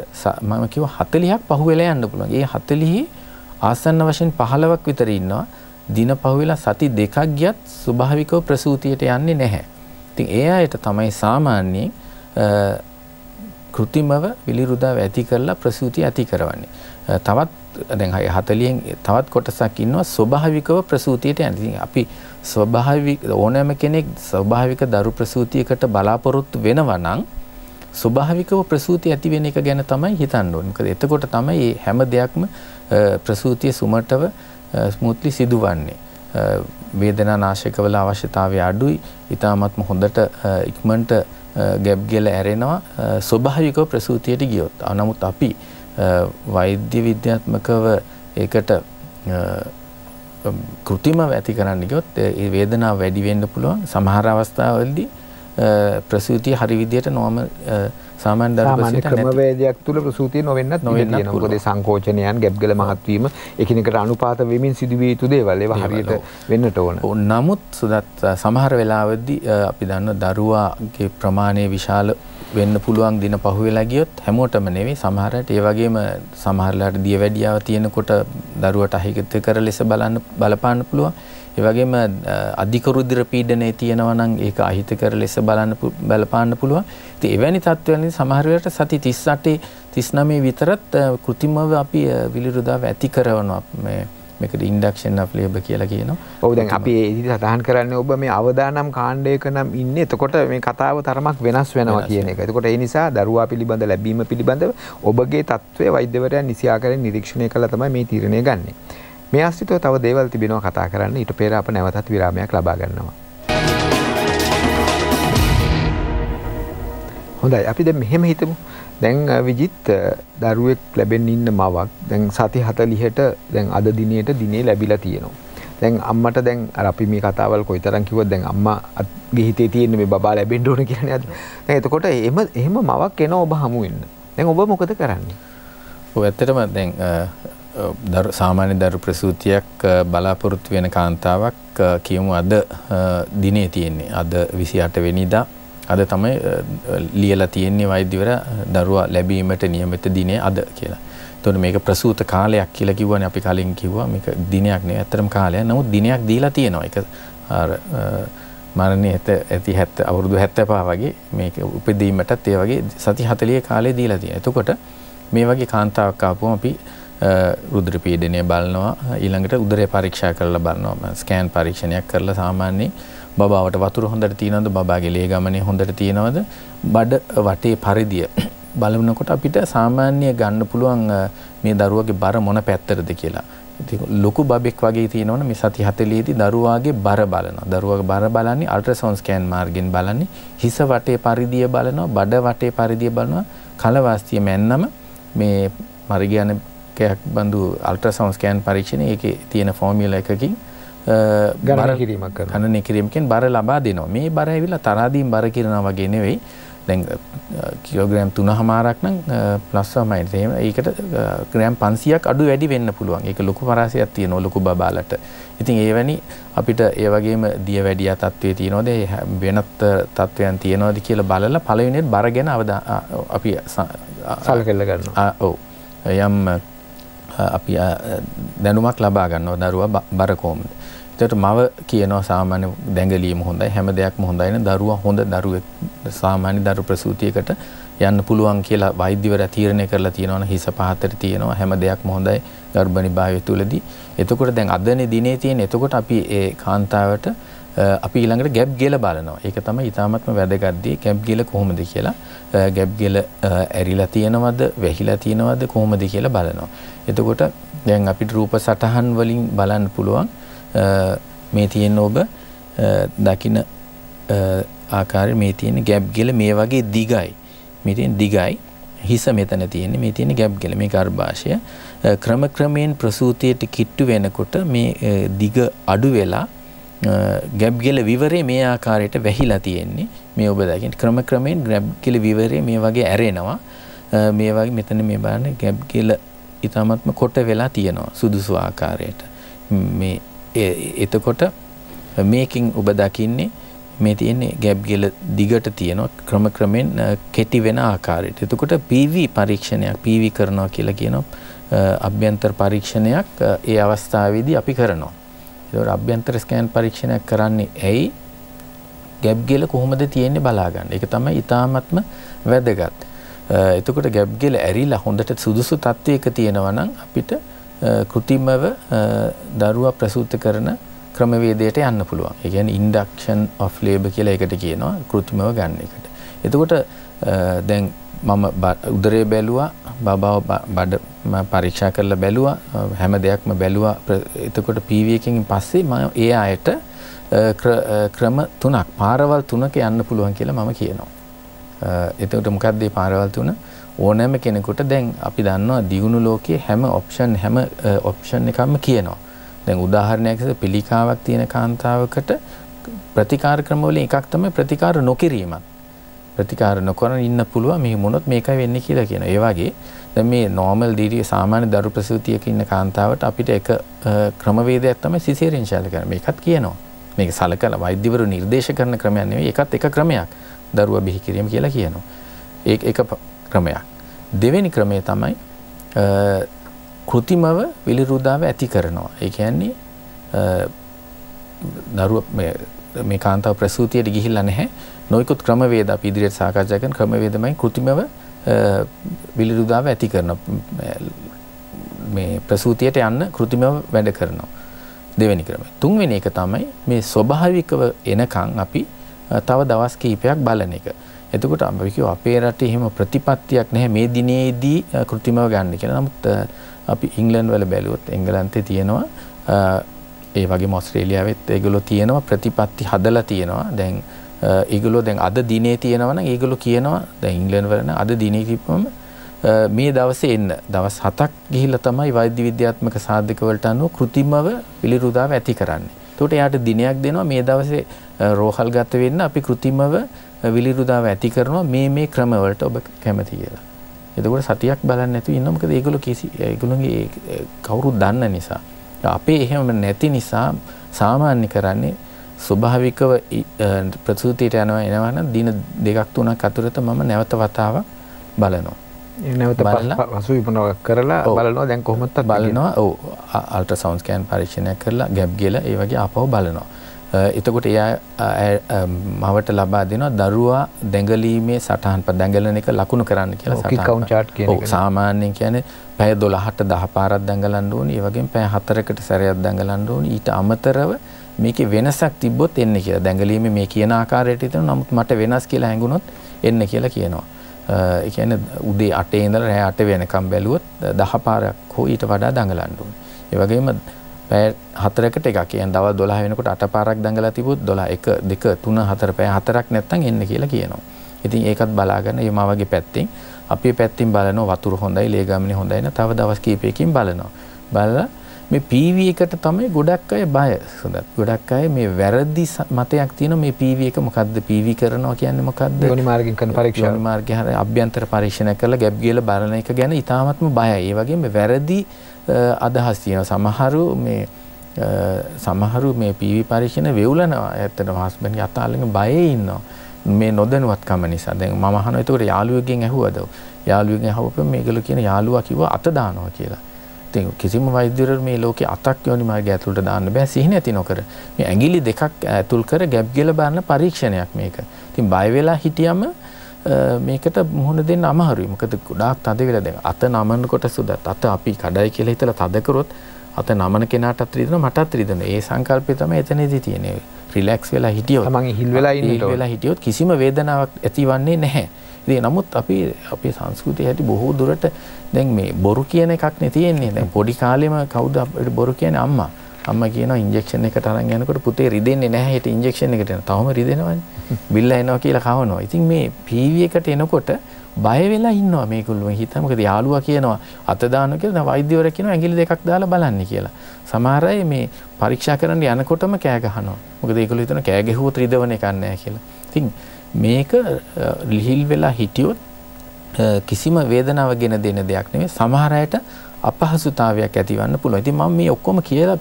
මම කිව්වා 40ක් පහුවෙලා යන්න පුළුවන්. ඒ 40 ආසන්න වශයෙන් 15ක් විතර ඉන්නවා. දින පහුවෙලා සති 2ක් ගියත් ස්වභාවිකව ප්‍රසූතියට යන්නේ නැහැ. ඉතින් ඒ අයට තමයි සාමාන්‍යයෙන් කෘතිමව විලිරුදාව ඇති කරලා ප්‍රසූතිය ඇති කරවන්නේ. තවත් දැන් 40න් තවත් කොටසක් ඉන්නවා ස්වභාවිකව ප්‍රසූතියට යන. ඉතින් අපි ස්වභාවික ඕනෑම කෙනෙක් ස්වභාවික දරු ප්‍රසූතියකට බලාපොරොත්තු වෙනවා නම් ස්වභාවිකව ප්‍රසූතිය ඇති වෙන එක ගැන තමයි හිතන්න ඕනේ. මොකද එතකොට තමයි මේ හැම දෙයක්ම ප්‍රසූතිය සුමටව ස්මූත්ලි සිදුවන්නේ. වේදනා නාශකවල අවශ්‍යතාවය අඩුයි. ඊටාත්ම හොඳට ඉක්මනට ගැප් ගෙල ඇරෙනවා ස්වභාවිකව ප්‍රසූතියට ගියොත්. නමුත් අපි වෛද්‍ය විද්‍යාත්මකව ඒකට කෘත්‍රිමව ඇති කරන්න ගියොත් ඒ වේදනාව වැඩි වෙන්න පුළුවන්. සමහර අවස්ථාවලදී ප්‍රසූතිය හරි විදියට නෝමල් සාමාන්‍ය දරුවෙකුට ක්‍රමවේදයක් තුල ප්‍රසූතිය නොවෙන්නත් තියෙනවා. මොකද සංකෝචනයන් ගැප්ගල මහත් වීම එකිනෙකට අනුපාත වෙමින් සිදුවිය යුතු දේවල්. ඒවා හරියට වෙන්නට ඕන. නමුත් සුදත් සමහර වෙලාවෙදී අපි දන්න දරුවාගේ ප්‍රමාණය විශාල වෙන්න පුළුවන් දින පහුවෙලා ගියොත් හැමෝටම නෙවෙයි සමහරට ඒ වගේම සමහරලාට දියවැඩියාව තියෙනකොට දරුවට අහිගත කර ලෙස බලපාන්න පුළුවන්. ඒ වගේම අධික රුධිර පීඩනය තියෙනවා නම් ඒක අහිතකර ලෙස බලපාන්න පුළුවන්. ඉතින් එවැනි තත්ත්වයන්දී සමහර වෙලාවට සති 38 39 විතරත් කෘත්‍රිමව අපි විලිරුදාව ඇති කරනවා. මේකට ඉන්ඩක්ෂන් ඔෆ් ලේබර් කියලා කියනවා. ඔව් දැන් අපි ඒ විදිහට සටහන් කරන්නේ ඔබ මේ අවදානම් කාණ්ඩයක නම් ඉන්නේ. එතකොට මේ කතාව තරමක් වෙනස් වෙනවා කියන එක. එතකොට ඒ නිසා දරුවා පිළිබඳ ලැබීම පිළිබඳව ඔබගේ තත්ත්වය වෛද්‍යවරයා නිසි ආකාරයෙන් නිරීක්ෂණය කළා තමයි මේ තීරණය ගන්නෙ. මේ අස්තිත්වය තව දේවල් තිබෙනවා කතා කරන්න. ඊට පෙර අප නැවතත් විරාමයක් ලබා ගන්නවා. හොඳයි අපි දැන් මෙහෙම හිතමු. දැන් විජිත් දරුවෙක් ලැබෙන්න ඉන්න මවක් දැන් සති 40ට දැන් අද දිනේ ලැබිලා තියෙනවා. දැන් අම්මට දැන් අර අපි මේ කතාවල් කොයිතරම් කිව්වද දැන් අම්මාගේ හිතේ තියෙන මේ බබා ලැබෙන්න ඕන කියලා නේද? දැන් එතකොට එහෙම මවක් එනවා ඔබ හමු වෙන්න. දැන් ඔබ මොකද කරන්නේ? ඔව් ඇත්තටම දැන් සාමාන්‍ය දරු ප්‍රසූතියක් බලාපොරොත්තු වෙන කාන්තාවක් කියමු අද දිනේ තියෙන්නේ. අද 28 වෙනිදා අද තමයි ලියලා තියෙන්නේ වෛද්‍යවරයා දරුවා ලැබීමට නියමිත දිනේ අද කියලා. එතකොට මේක ප්‍රසූත කාලයක් කියලා කිව්වනේ අපි කලින් කිව්වා මේක දිනයක් නෙවෙයි ඇත්තටම කාලයක්. නමුත් දිනයක් දීලා තියෙනවා. ඒක අර මරණයේ ඇති 70 අවුරුදු 75 වගේ මේක උපදීමටත් ඒ වගේ සති 40 කාලේ දීලා තියෙනවා. එතකොට මේ වගේ කාන්තාවක් ආපුවම අපි රුධිර පීඩනය බලනවා ඊළඟට උදරය පරීක්ෂා කරලා බලනවා ස්කෑන් පරීක්ෂණයක් කරලා සාමාන්‍යයෙන් බබාවට වතුර හොඳට තියෙනවද බබාගේ ලේ ගමනේ හොඳට තියෙනවද බඩ වටේ පරිදිය බලනකොට අපිට සාමාන්‍ය ගන්න පුළුවන් මේ දරුවගේ බර මොන පැත්තටද කියලා. ඉතින් ලොකු බබෙක් වගේ තියෙනවනේ මේ සති 40 දී දරුවාගේ බර බලනවා. දරුවාගේ බර බලන්නේ අල්ට්‍රාසවුන්ඩ් ස්කෑන් මාර්ගෙන් බලන්නේ. හිස වටේ පරිධිය බලනවා, බඩ වටේ පරිධිය බලනවා. කලවාස්තිය මැන්නම මේ මරිගයනකයක් බඳු අල්ට්‍රාසවුන්ඩ් ස්කෑන් පරීක්ෂණයේ ඒකේ තියෙන ෆෝමියුලා එකකින් ගණනය කිරීමක් කරනවා. ගණනය කිරීමකින් බර ලබා දෙනවා. මේ බර ඇවිල්ලා තරහදීන් බර කිරනවා වගේ නෙවෙයි. දැන් කිලෝග්‍රෑම් 3.5ක් නම් ප්ලස් or මයිනස් එහෙම ඒකට ග්‍රෑම් 500ක් අඩු වැඩි වෙන්න පුළුවන්. ඒක ලොකු පරාසයක් තියෙනවා ලොකු බබාලට. ඉතින් ඒවැනි අපිට ඒ වගේම දිය වැඩියා තත්ත්වයේ තියෙනවද වෙනත් තත්ත්වයන් තියෙනවද කියලා බලලා පළවෙනියට බර ගැන අපි සලකලා ගන්නවා. ඔව්. යම් අපි දැනුමක් ලබා ගන්නවා දරුවා බර කොහොමද. ඒකට මව කියනවා සාමාන්‍ය දැඟලීම හොඳයි හැම දෙයක්ම හොඳයි නේ දරුවා හොඳ දරුවෙක් සාමාන්‍ය දරු ප්‍රසූතියකට යන්න පුළුවන් කියලා වෛද්‍යවරයා තීරණය කරලා තියෙනවනේ හිස පහතට තියෙනවා හැම දෙයක්ම හොඳයි ගර්භණී භාවය තුලදී. එතකොට දැන් අදනේ දිනේ තියෙන එතකොට අපි ඒ කාන්තාවට අපි ඊළඟට ගැප් ගෙල බලනවා. ඒක තමයි ඊටාත්ම වැදගත් දේ ගැප් ගෙල කොහොමද කියලා. ගැප් ගෙල ඇරිලා තියෙනවද වැහිලා තියෙනවද කොහොමද කියලා බලනවා. එතකොට දැන් අපිට රූප සටහන් වලින් බලන්න පුළුවන් මේ තියෙන ඔබ දකින්න ආකාරය මේ තියෙන ගැප් ගෙල මේ වගේ දිගයි. මේ තියෙන දිගයි හිස මෙතන තියෙන්නේ මේ තියෙන ගැප් ගෙල මේ ගර්භාෂය ක්‍රමයෙන් ප්‍රසූතියට කිට්ටු වෙනකොට මේ දිග අඩු වෙලා ගැප් ගෙල විවරේ මේ ආකාරයට වැහිලා තියෙන්නේ. මේ ඔබ දකින්න ක්‍රමයෙන් ගැප් ගෙල විවරේ මේ වගේ ඇරෙනවා. මේ වගේ මෙතන මේ බලන්න ගැප් ගෙල ඊටමත්ම කොට වෙලා තියෙනවා සුදුසු ආකාරයට. මේ එතකොට මේකින් ඔබ දකින්නේ මේ තියෙන්නේ ගැප් ගෙල දිගට තියෙනවා ක්‍රමයෙන් කෙටි වෙන ආකාරයට. එතකොට PV පරීක්ෂණයක් PV කරනවා කියලා කියනවා අභ්‍යන්තර පරීක්ෂණයක් ඒ අවස්ථාවේදී අපි කරනවා. ඒකට අභ්‍යන්තර ස්කෑන් පරීක්ෂණයක් කරන්නේ ඇයි ගැප් ගෙල කොහොමද තියෙන්නේ බලා ගන්න. ඒක තමයි ඊටාත්ම වැදගත්. එතකොට ගැප් ගෙල ඇරිලා හොඳට සුදුසු තත්වයක තියෙනවා නම් අපිට කෘතිමව දරුවා ප්‍රසූත කරන ක්‍රමවේදයට යන්න පුළුවන්. ඒ කියන්නේ ඉන්ඩක්ෂන් ඔෆ් ලේබර් කියලා ඒකට කියනවා කෘතිමව ගන්න එකට. එතකොට දැන් මම උදරේ බැලුවා බබාව බඩ පරීක්ෂා කරලා බැලුවා හැම දෙයක්ම බැලුවා. එතකොට PV එකකින් පස්සේ මම ඒ ආයත ක්‍රම 3ක් පාරවල් 3ක යන්න පුළුවන් කියලා මම කියනවා. එතකොට මොකක්ද මේ පාරවල් 3? ඕනෑම කෙනෙකුට දැන් අපි දන්නවා දියුණු ලෝකයේ හැම ඔප්ෂන් එකක්ම කියනවා. දැන් උදාහරණයක් විදිහට පිළිකාවක් තියෙන කාන්තාවකට ප්‍රතිකාර ක්‍රම වලින් එකක් තමයි ප්‍රතිකාර නොකිරීමත්. ප්‍රතිකාර නොකරන ඉන්න පුළුවන් මේ මොනොත් මේකයි වෙන්නේ කියලා කියනවා. ඒ වගේ දැන් මේ නෝමල් දීර්ඝ සාමාන්‍ය දරු ප්‍රසූතියක ඉන්න කාන්තාවට අපිට එක ක්‍රමවේදයක් තමයි සිසේරියන් ශල්‍ය කරන. මේකත් කියනවා. මේක සලකලා වෛද්‍යවරු නිර්දේශ කරන ක්‍රමයක් නෙවෙයි. ඒකත් එක ක්‍රමයක්. දරුවා බිහි කිරීම කියලා කියනවා. ඒක ක්‍රමයක්. දෙවෙනි ක්‍රමය තමයි කෘතිමව විලිරුදාව ඇති කරනවා. ඒ කියන්නේ දරුවා මේ කාන්තාව ප්‍රසූතියට ගිහිල්ලා නැහැ. නොයෙකුත් ක්‍රමවේද අපි ඉදිරියට සාකච්ඡා කරන ක්‍රමවේදමයි කෘතිමව විලිරුදාව ඇති කරනවා. මේ ප්‍රසූතියට යන්න කෘතිමව වැඩ කරනවා. දෙවෙනි ක්‍රමය. තුන්වෙනි එක තමයි මේ ස්වභාවිකව එනකන් අපි තව දවස් කිහිපයක් බලන එක. එතකොට අපි කියව අපේ රටේ එහෙම ප්‍රතිපත්තියක් නැහැ මේ දිනේදී කෘතිමව ගන්න කියලා. නමුත් අපි ඉංග්ලන්ඩ් වල බැලුවොත් එංගලන්තේ තියෙනවා ඒ වගේම ඕස්ට්‍රේලියාවෙත් ඒගොල්ලෝ තියෙනවා ප්‍රතිපත්ති හදලා තියෙනවා. දැන් ඒගොල්ලෝ දැන් අද දිනේ තියෙනවා නම් ඒගොල්ලෝ කියනවා දැන් ඉංග්ලන්ඩ් වල නම් අද දිනේ කිව්වම මේ දවසේ එන්න දවස් 7ක් ගිහිල්ලා තමයි වෛද්‍ය විද්‍යාත්මක සාධක වලට අනුව කෘතිමව පිළිරුදාව ඇති කරන්නේ. එතකොට එයාට දිනයක් දෙනවා මේ දවසේ රෝහල් ගත වෙන්න අපි කෘතිමව විලිරුදාව ඇති කරනවා මේ ක්‍රම වලට ඔබ කැමති කියලා. එතකොට සතියක් බලන්න නැතුව ඉන්නවා මොකද ඒගොල්ලෝගේ කවුරුත් දන්න නිසා. අපේ එහෙම නැති නිසා සාමාන්‍ය කරන්නේ ස්වභාවිකව ප්‍රසූතියට එනවා නම් දින 2-3ක් අතරත මම නැවත වතාවක් බලනවා. ඒ නැවත පසු විපනවක් කරලා බලනවා දැන් කොහොමද බලනවා. ඔව් අල්ට්‍රාසවුන්ඩ් ස්කෑන් පරීක්ෂණයක් කරලා ගැප් ගෙල ඒ වගේ ආපහු බලනවා. එතකොට එයා මවට ලබා දෙනවා දරුවා දැඟලීමේ සටහන් දැඟලන එක ලකුණු කරන්න කියලා සටහන්. කික් කවුන්ට් chart කියන එක. සාමාන්‍යයෙන් කියන්නේ පැය 12ට 10 පාරක් දඟලන්න ඕනි. ඒ වගේම පැය 4කට සැරයක් දඟලන්න ඕනි. ඊට අමතරව මේකේ වෙනසක් තිබ්බොත් එන්න කියලා. දැඟලීමේ මේ කියන ආකාරයට හිතන නමුත් මට වෙනස් කියලා හැඟුණොත් එන්න කියලා කියනවා. ඒ කියන්නේ උදේ 8 ඉඳලා රෑ 8 වෙනකම් බැලුවොත් 10 පාරක් හෝ ඊට වඩා දඟලන්න ඕනේ. ඒ වගේම පැය 4කට එකක්. කියන්නේ දවල් 12 වෙනකොට 8 පාරක් දඟලා තිබුත් 12 1 2 3 4 පැය 4ක් නැත්තම් එන්න කියලා කියනවා. ඉතින් ඒකත් බලාගන්න මේ මවගේ පැත්තෙන් අපේ පැත්තෙන් බලනවා වතුර හොඳයි, ලේ ගමනේ හොඳයි න 'තව දවස් කීපයකින් බලනවා. බලලා මේ PV එකට තමයි ගොඩක් අය බය. සඳහන් ගොඩක් අය මේ වැරදි මතයක් තියෙනවා මේ PV එක මොකද්ද PV කරනවා කියන්නේ මොකද්ද? යෝනි මාර්ගයෙන් කරන පරීක්ෂණ. යෝනි මාර්ගය හරිය අභ්‍යන්තර පරීක්ෂණ කරලා ගැප් ගිහලා බලන එක ගැන ඉතාමත්ම බයයි. ඒ වගේම වැරදි අදහස් තියෙනවා. සමහරු මේ PV පරීක්ෂණ වෙවුලනවා. ඇත්තටම හස්බන්ඩ්ගේ අතාලගෙන බයේ ඉන්නවා. මේ නොදැනුවත්කම නිසා. දැන් මම අහනවා ඒකට යාළුවෙක්ගෙන් ඇහුවද? යාළුවෙක්ගෙන් අහුවපම මේගොල්ලෝ කියන යාළුවා කිව්වා අත දානවා කියලා. ඉතින් කිසිම වෛද්‍යවරු මේ ලෝකේ අතක් යෝනි මාර්ගය ඇතුළට දාන්න බෑ සිහි නැති නොකර. මේ ඇඟිලි දෙකක් ඇතුල් කර ගැප් ගිහලා බලන පරීක්ෂණයක් මේක. ඉතින් බය වෙලා හිටියම මේකට මුහුණ දෙන්න අමාරුයි. මොකද ගොඩාක් තද වෙලා දැන් අත නමනකොට සුදත් අත අපි කඩයි කියලා හිතලා තද කරොත් අත නමන කෙනාටත් රිදෙනවා මටත් රිදෙනවා. ඒ සංකල්පය තමයි එතනදී තියෙන්නේ. රිලැක්ස් වෙලා හිටියොත් තමන් හිල් වෙලා හිටියොත් කිසිම වේදනාවක් ඇතිවන්නේ නැහැ. ඉතින් නමුත් අපේ සංස්කෘතිය හැටි බොහෝ දුරට දැන් මේ බොරු කියන එකක් නේ තියෙන්නේ. දැන් පොඩි කාලෙම කවුද අපිට බොරු කියන්නේ අම්මා. අම්මා කියනවා ඉන්ජෙක්ෂන් එකට අරන් යනකොට පුතේ රිදෙන්නේ නැහැ හිට ඉන්ජෙක්ෂන් එකට යනවා. තවම රිදෙනවනේ. බිල්ල එනවා කියලා කවනවා. ඉතින් මේ PV එකට එනකොට බය වෙලා ඉන්නවා මේගොල්ලෝ. හිතා මොකද යාළුවා කියනවා අත දානවා කියලා වෛද්‍යවරයා කියනවා ඇඟිලි දෙකක් දාලා බලන්න කියලා. සමහර අය මේ පරීක්ෂා කරන්න යනකොටම කෑ ගහනවා. මොකද ඒගොල්ලෝ හිතනවා කෑ ගැහුවොත් රිදවන එකක් නැහැ කියලා. ඉතින් මේක ලිහිල් වෙලා හිටියොත් කිසිම වේදනාවක් ගෙන දෙන දෙයක් නෙවෙයි. සමහර අයට අපහසුතාවයක් ඇතිවන්න පුළුවන්. ඉතින් මම මේ ඔක්කොම කියලා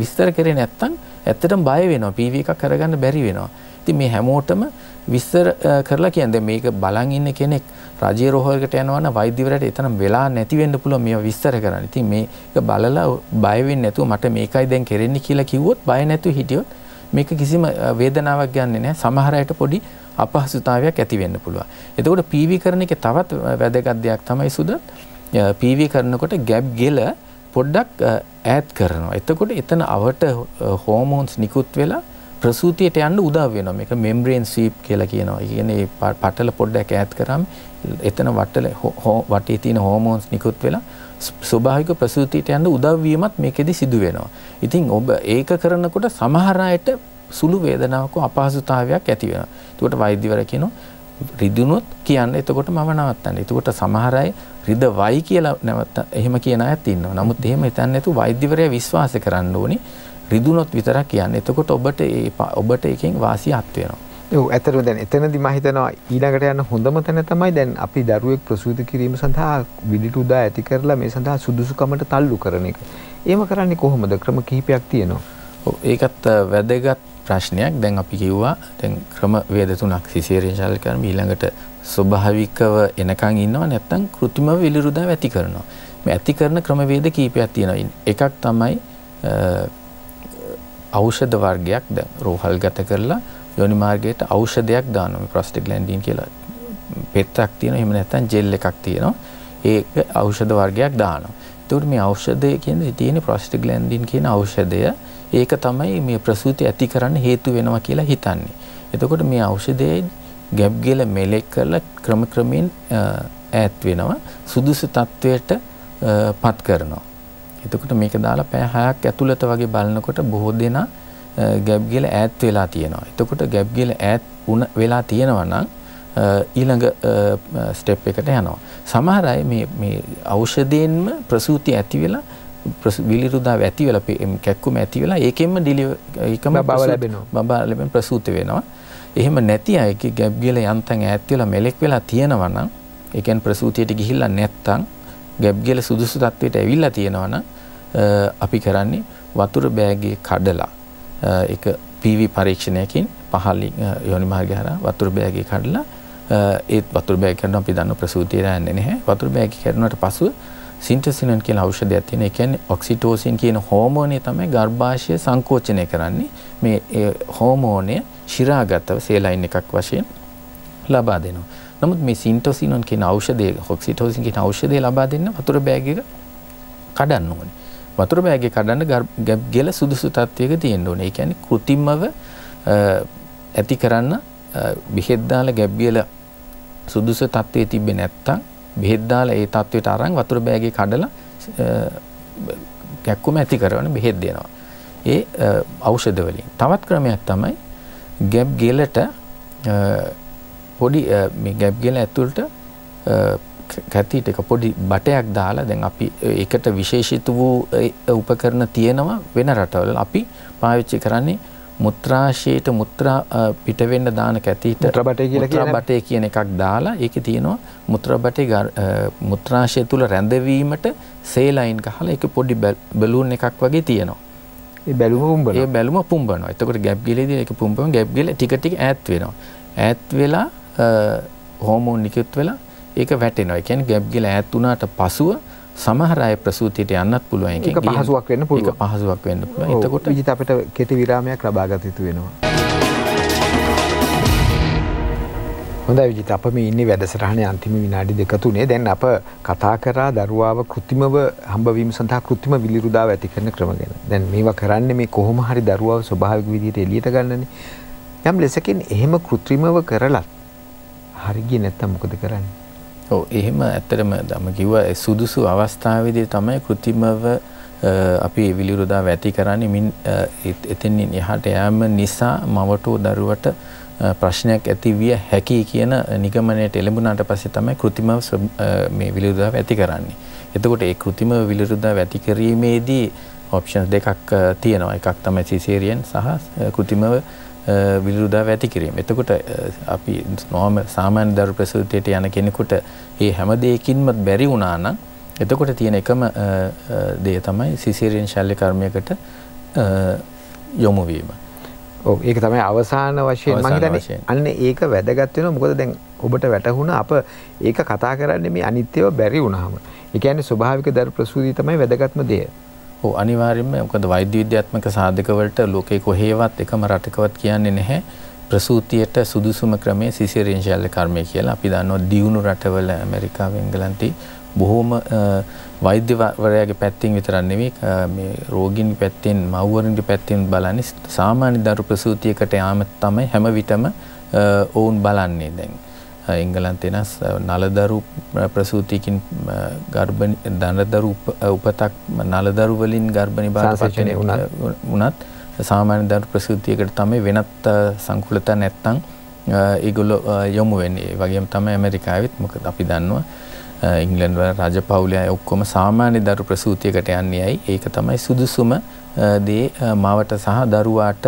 විස්තර කරේ නැත්තම් ඇත්තටම බය වෙනවා. PV එකක් කරගන්න බැරි වෙනවා. ඉතින් මේ හැමෝටම විස්තර කරලා කියන්නේ මේක බලන් ඉන්න කෙනෙක් රජයේ රෝහලකට යනවා නම් වෛද්‍යවරයාට එතනම වෙලා නැති වෙන්න පුළුවන් මේවා විස්තර කරන්න. ඉතින් මේක බලලා බය වෙන්නේ නැතුව මට මේකයි දැන් කරෙන්නේ කියලා කිව්වොත් බය නැතුව හිටියොත් මේක කිසිම වේදනාවක් ගන්නෙ නැහැ. සමහර අයට පොඩි අපහසුතාවයක් ඇති වෙන්න පුළුවන්. එතකොට PV කරන එකේ තවත් වැදගත් දෙයක් තමයි සුදත් PV කරනකොට ගැප් ගෙල පොඩ්ඩක් ඈඩ් කරනවා. එතකොට එතන අවට හෝමෝන්ස් නිකුත් වෙලා ප්‍රසූතියට යන්න උදව් වෙනවා. මේක මෙම්බ්‍රේන් ස්වීප් කියලා කියනවා. ඒ කියන්නේ පටල පොඩ්ඩක් ඈඩ් කරාම එතන වටේ තියෙන හෝමෝන්ස් නිකුත් වෙලා ස්වභාවික ප්‍රසූතියට යන්න උදව් වීමත් මේකෙදි සිදු වෙනවා. ඉතින් ඔබ ඒක කරනකොට සමහර අයට සුළු වේදනාවක් අපහසුතාවයක් ඇති වෙනවා. ඒකට වෛද්‍යවරයා කියනවා රිදුනොත් කියන්න එතකොට මම නවත්තන්න. එතකොට සමහර අය රිදවයි කියලා එහෙම කියන අයත් ඉන්නවා. නමුත් එහෙම හිතන්නේ නැතුව වෛද්‍යවරයා විශ්වාස කරන්න ඕනේ. රිදුනොත් විතරක් කියන්නේ. එතකොට ඔබට එකෙන් වාසිය අත් වෙනවා. ඔව් ඇත්තටම දැන් එතනදී මම හිතනවා ඊළඟට යන හොඳම තැන තමයි දැන් අපි දරුවෙක් ප්‍රසූති කිරීම සඳහා විලිට උදා ඇති කරලා මේ සඳහා සුදුසුකමට තල්ලු කරන එක. එහෙම කරන්නේ කොහොමද? ක්‍රම කිහිපයක් තියෙනවා. ඔව් ඒකත් වැදගත් ප්‍රශ්නයක්. දැන් අපි කිව්වා දැන් ක්‍රම වේද තුනක් සිසේරියන් ශල්‍ය කරන ඊළඟට ස්වභාවිකව එනකන් ඉන්නවා නැත්නම් કૃත්‍රිමව විලිරුදාව ඇති කරනවා. මේ ඇති කරන ක්‍රම වේද කීපයක් තියෙනවා. එකක් තමයි ඖෂධ වර්ගයක් දැන් රෝහල්ගත කරලා යෝනි මාර්ගයට ඖෂධයක් දානවා. මේ ප්‍රොස්ටාග්ලැන්ඩින් කියලා පෙත්තක් තියෙනවා. එහෙම නැත්නම් ජෙල් එකක් තියෙනවා. ඒක ඖෂධ වර්ගයක් දානවා. එතකොට මේ ඖෂධය කියන්නේ තියෙන ප්‍රොස්ටාග්ලැන්ඩින් කියන ඖෂධය ඒක තමයි මේ ප්‍රසූති ඇති කරන්න හේතු වෙනවා කියලා හිතන්නේ. එතකොට මේ ඖෂධයේ ගැප් ගෙල මෙලෙක් කරලා ක්‍රමයෙන් ඈත් වෙනවා. සුදුසු තත්වයට පත් කරනවා. එතකොට මේක දාලා පැය 6ක් ඇතුළත වගේ බලනකොට බොහෝ දෙනා ගැප් ගෙල ඈත් වෙලා තියෙනවා. එතකොට ගැප් ගෙල ඈත් වෙලා තියෙනවා නම් ඊළඟ ස්ටෙප් එකට යනවා. සමහර අය මේ ඖෂධයෙන්ම ප්‍රසූති ඇති වෙලා විලිරුදාව ඇති වෙලා කැක්කුම ඇති වෙලා ඒකෙන්ම බබා ලැබෙන ප්‍රසූති වෙනවා. එහෙම නැති අයගේ ගැප් ගෙල යන්තම් ඈත් වෙලා මෙලෙක් වෙලා තියෙනවා නම් ඒ කියන්නේ ප්‍රසූතියට ගිහිල්ලා නැත්තම් ගැප් ගෙල සුදුසු තත්වයට ඇවිල්ලා තියෙනවා නම් අපි කරන්නේ වතුර බෑගයේ කඩලා ඒක PV පරීක්ෂණයකින් පහළින් යෝනි මාර්ගය හරහා වතුර බෑගයේ කඩලා ඒත් වතුර බෑගය කරනවා අපි දන්න ප්‍රසූතිය යන්නේ නැහැ. වතුර බෑගය කරනවට පසුව සින්ටසිනන් කියලා ඖෂධයක් තියෙනවා. ඒ කියන්නේ ඔක්සිටෝසින් කියන හෝමෝනය තමයි ගර්භාෂය සංකෝචනය කරන්නේ. මේ හෝමෝනය ශිරාගතව සේලයින් එකක් වශයෙන් ලබා දෙනවා. නමුත් මේ සින්ටසිනන් කියන ඖෂධය ඔක්සිටෝසින් කියන ඖෂධය ලබා දෙන්න වතුර බෑග් එක කඩන්න ඕනේ. වතුර බෑග් එක කඩන්න ගැප් ගෙල සුදුසු තත්වයක තියෙන්න ඕනේ. ඒ කියන්නේ કૃතිමව ඇති කරන්න බෙහෙත් දාලා ගැප් ගෙල සුදුසු තත්වයේ තිබ්බේ නැත්තම් බෙහෙත් දාලා ඒ තත්වයට අරන් වතුර බෑගේ කඩලා කැක්කුම ඇති කරන බෙහෙත් දෙනවා. ඒ ඖෂධ වලින්. තවත් ක්‍රමයක් තමයි ගැබ් ගෙලට පොඩි මේ ගැබ් ගෙල ඇතුළට කැතිට එක පොඩි බටයක් දාලා දැන් අපි ඒකට විශේෂිත වූ උපකරණ තියෙනවා වෙන රටවල. අපි පාවිච්චි කරන්නේ මුත්‍රාශයට මුත්‍රා පිට වෙන්න දාන කැතිට මුත්‍රා බටේ කියන එකක් දාලා ඒකේ තියෙනවා මුත්‍රා බටේ මුත්‍රාශය තුල රැඳවීමට සේලයින් ගහලා ඒක පොඩි බැලූන් එකක් වගේ තියෙනවා. ඒ බැලුම පුම්බනවා. එතකොට ගැබ් ගෙලේදී ඒක පුම්බම ගැබ් ගෙල ටික ටික ඈත් වෙනවා. ඈත් වෙලා හෝමෝන් නිකුත් වෙලා ඒක වැටෙනවා. ඒ කියන්නේ ගැබ් ගෙල ඈත් වුණාට පසුව සමහර අය ප්‍රසූතියට යන්නත් පුළුවන්. ඒක පහසුවක් වෙන්න පුළුවන්. ඒක පහසුවක් වෙන්න පුළුවන්. එතකොට විජිත අපිට කෙටි විරාමයක් ලබා ගත යුතු වෙනවා. හොඳයි විජිත, අප මේ ඉන්නේ වැඩසටහනේ අන්තිම විනාඩි 2-3. දැන් අප කතා කරා දරුවාව කෘත්‍රිමව හම්බවීම සඳහා කෘත්‍රිම විලිරුදාව ඇති කරන ක්‍රම ගැන. දැන් මේවා කරන්නේ මේ කොහොම හරි දරුවාව ස්වභාවික විදිහට එළියට ගන්නනේ. යම් ලෙසකින් එහෙම කෘත්‍රිමව කරලත් හරි ගියේ නැත්තම් මොකද කරන්නේ? ඔව්, එහෙම ඇත්තටම මම කිව්වා සුදුසු අවස්ථාවේදී තමයි කෘත්‍රිමව අපි විලිරුදාව ඇති කරන්නේ. මින් එතනින් එහාට යාම නිසා මවටෝ දරුවට ප්‍රශ්නයක් ඇති විය හැකි කියන නිගමනයට එළඹුණාට පස්සේ තමයි කෘත්‍රිමව මේ විලිරුදාව ඇති කරන්නේ. එතකොට ඒ කෘත්‍රිමව විලිරුදාව ඇති කිරීමේදී ඔප්ෂන් දෙකක් තියෙනවා. එකක් තමයි සිසේරියන් සහ කෘත්‍රිමව විලිරුදාව ඇති කිරීම. එතකොට අපි සාමාන්‍ය දරු ප්‍රසූතියට යන කෙනෙකුට මේ හැම දෙයකින්ම බැරි වුණා නම් එතකොට තියෙන එකම දේ තමයි සිසේරියන් ශල්‍ය කර්මයකට යොමු වීම. ඔව්, ඒක තමයි අවසාන වශයෙන් මම හිතන්නේ අන්න ඒක වැදගත් වෙනවා. මොකද දැන් ඔබට වැටහුණා අප ඒක කතා කරන්නේ මේ අනිත්‍යව බැරි වුණාම. ඒ කියන්නේ ස්වභාවික දරු ප්‍රසූතිය තමයි වැදගත්ම දේ. ඔව්, අනිවාර්යයෙන්ම මොකද වෛද්‍ය විද්‍යාත්මක සාධක වලට ලෝකේ කොහේවත් එකම රටකවත් කියන්නේ නැහැ ප්‍රසූතියට සුදුසුම ක්‍රමය සිසේරියන් ශල්‍ය කර්මය කියලා. අපි දන්නවා දියුණු රටවල ඇමරිකාව එංගලන්තේ බොහෝම වෛද්‍යවරයාගේ පැත්තෙන් විතරක් නෙවෙයි මේ රෝගීන්ගේ පැත්තෙන් මව්වරුන්ගේ පැත්තෙන් බලන්නේ සාමාන්‍ය දරු ප්‍රසූතියකට යාම තමයි හැම විටම ඔවුන් බලන්නේ. දැන් එංගලන්තේ නම් නලදරු ප්‍රසූතියකින් ගර්භණී දනදරු උපතක් නලදරු වලින් ගර්භණී බවට වුණත් සාමාන්‍ය දරු ප්‍රසූතියකට තමයි වෙනත් සංකුලතා නැත්තම් ඒගොල්ලෝ යොමු වෙන්නේ. ඒ වගේම තමයි ඇමරිකාවෙත්. මොකද අපි දන්නවා ඉංග්ලන්ඩ් වල රජපෞලේ අය ඔක්කොම සාමාන්‍ය දරු ප්‍රසූතියකට යන්නේ ඇයි? ඒක තමයි සුදුසුම දේ මවට සහ දරුවාට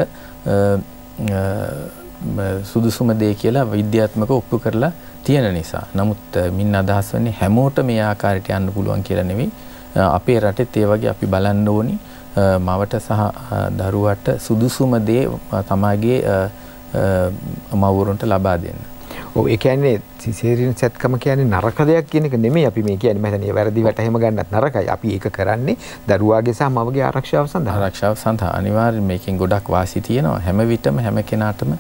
සුදුසුම දේ කියලා විද්‍යාත්මක ඔප්පු කරලා තියෙන නිසා. නමුත් මින් අදහස් වෙන්නේ හැමෝටම මේ ආකාරයට යන්න පුළුවන් කියලා නෙවෙයි. අපේ රටෙත් ඒ වගේ අපි බලන්න ඕනි මවට සහ දරුවාට සුදුසුම දේ තමයිගේ මව්වරුන්ට ලබා දෙන්න. ඔව්, ඒ කියන්නේ සිසේරියන් සැත්කම කියන්නේ නරක දෙයක් කියන එක නෙමෙයි අපි මේ කියන්නේ. මම හිතන්නේ වැරදි වැටහෙම ගන්නත් නරකයි. අපි ඒක කරන්නේ දරුවාගේ සහ මවගේ ආරක්ෂාව සඳහා. ආරක්ෂාව සඳහා අනිවාර්යයෙන් මේකෙන් ගොඩක් වාසි තියෙනවා. හැම විටම හැම කෙනාටම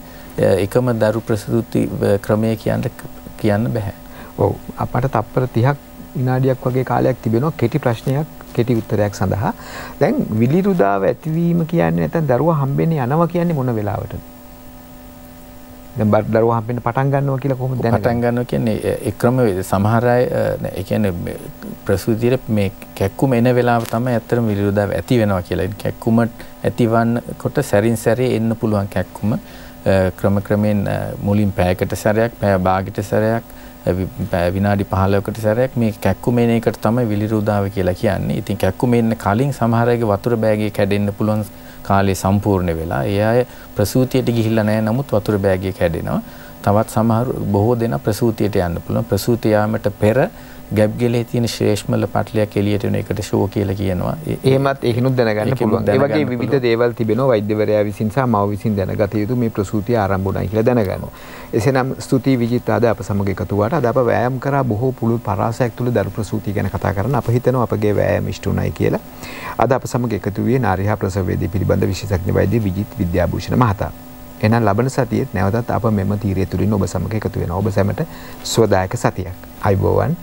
එකම දරු ප්‍රසූති ක්‍රමය කියන්න බෑ. ඔව්, අපට තප්පර 30ක් විනාඩියක් වගේ කාලයක් තිබෙනවා කෙටි ප්‍රශ්නයක් කෙටි උත්තරයක් සඳහා. දැන් විලිරුදාව ඇතිවීම කියන්නේ නැත්නම් දරුවා හම්බෙන්නේ යනවා කියන්නේ මොන වෙලාවටද? දැන් දරුවා හම්බෙන්න පටන් ගන්නවා කියලා කොහොමද දැනගන්නේ? පටන් ගන්නවා කියන්නේ ඒ ක්‍රමවේද සමහර අය ඒ කියන්නේ ප්‍රසූතියේ මේ කැක්කුම එන වෙලාව තමයි ඇත්තටම විලිරුදාව ඇති වෙනවා කියලා. ඒ කැක්කුම ඇතිවන්නකොට සැරින් සැරේ එන්න පුළුවන් කැක්කුම ක්‍රමයෙන් මුලින් පැයකට සැරයක්, පැය භාගයකට සැරයක්, විනාඩි 15කට සැරයක් මේ කැක්කුම එන එකට තමයි විලිරුදාව කියලා කියන්නේ. ඉතින් කැක්කුම එන්න කලින් සමහර අයගේ වතුර බෑගය කැඩෙන්න පුළුවන් කාලේ සම්පූර්ණ වෙලා. ඒ අය ප්‍රසූතියට ගිහිල්ලා නැහැ, නමුත් වතුර බෑගය කැඩෙනවා. තවත් සමහර බොහෝ දෙනා ප්‍රසූතියට යන්න පුළුවන්. ප්‍රසූතිය යාමට පෙර ගැබ් ගෙලේ තියෙන ශ්‍රේෂ්මල පටලයක් එළියට එන එකට ෂෝ කියලා කියනවා. එහෙමත් ඒකිනුත් දැනගන්න පුළුවන්. ඒ වගේ විවිධ දේවල් තිබෙනවා වෛද්‍යවරයා විසින් සහ මව විසින් දැනගත යුතු මේ ප්‍රසූතිය ආරම්භ වුණා කියලා දැනගන්නවා. එසේනම් ස්තුතියි විජිත්, අද අප සමග එකතු වුණාට. අද අප වෑයම් කරා බොහෝ පුළුල් පරාසයක් තුල දරු ප්‍රසූතිය ගැන කතා කරන අප හිතනවා අපගේ වෑයම් ඉෂ්ට උනායි කියලා. අද අප සමග එකතු වූයේ නාරි හා ප්‍රසව වේදී පිළිබඳ විශේෂඥ වෛද්‍ය විජිත් විද්‍යාභූෂණ මහතා. එහෙනම් ලබන සතියේත් නැවතත් අප මෙම තීරය තුලින් ඔබ සමග එකතු වෙනවා. ඔබ සැමට සුවදායක සතියක්. අයබෝවන්.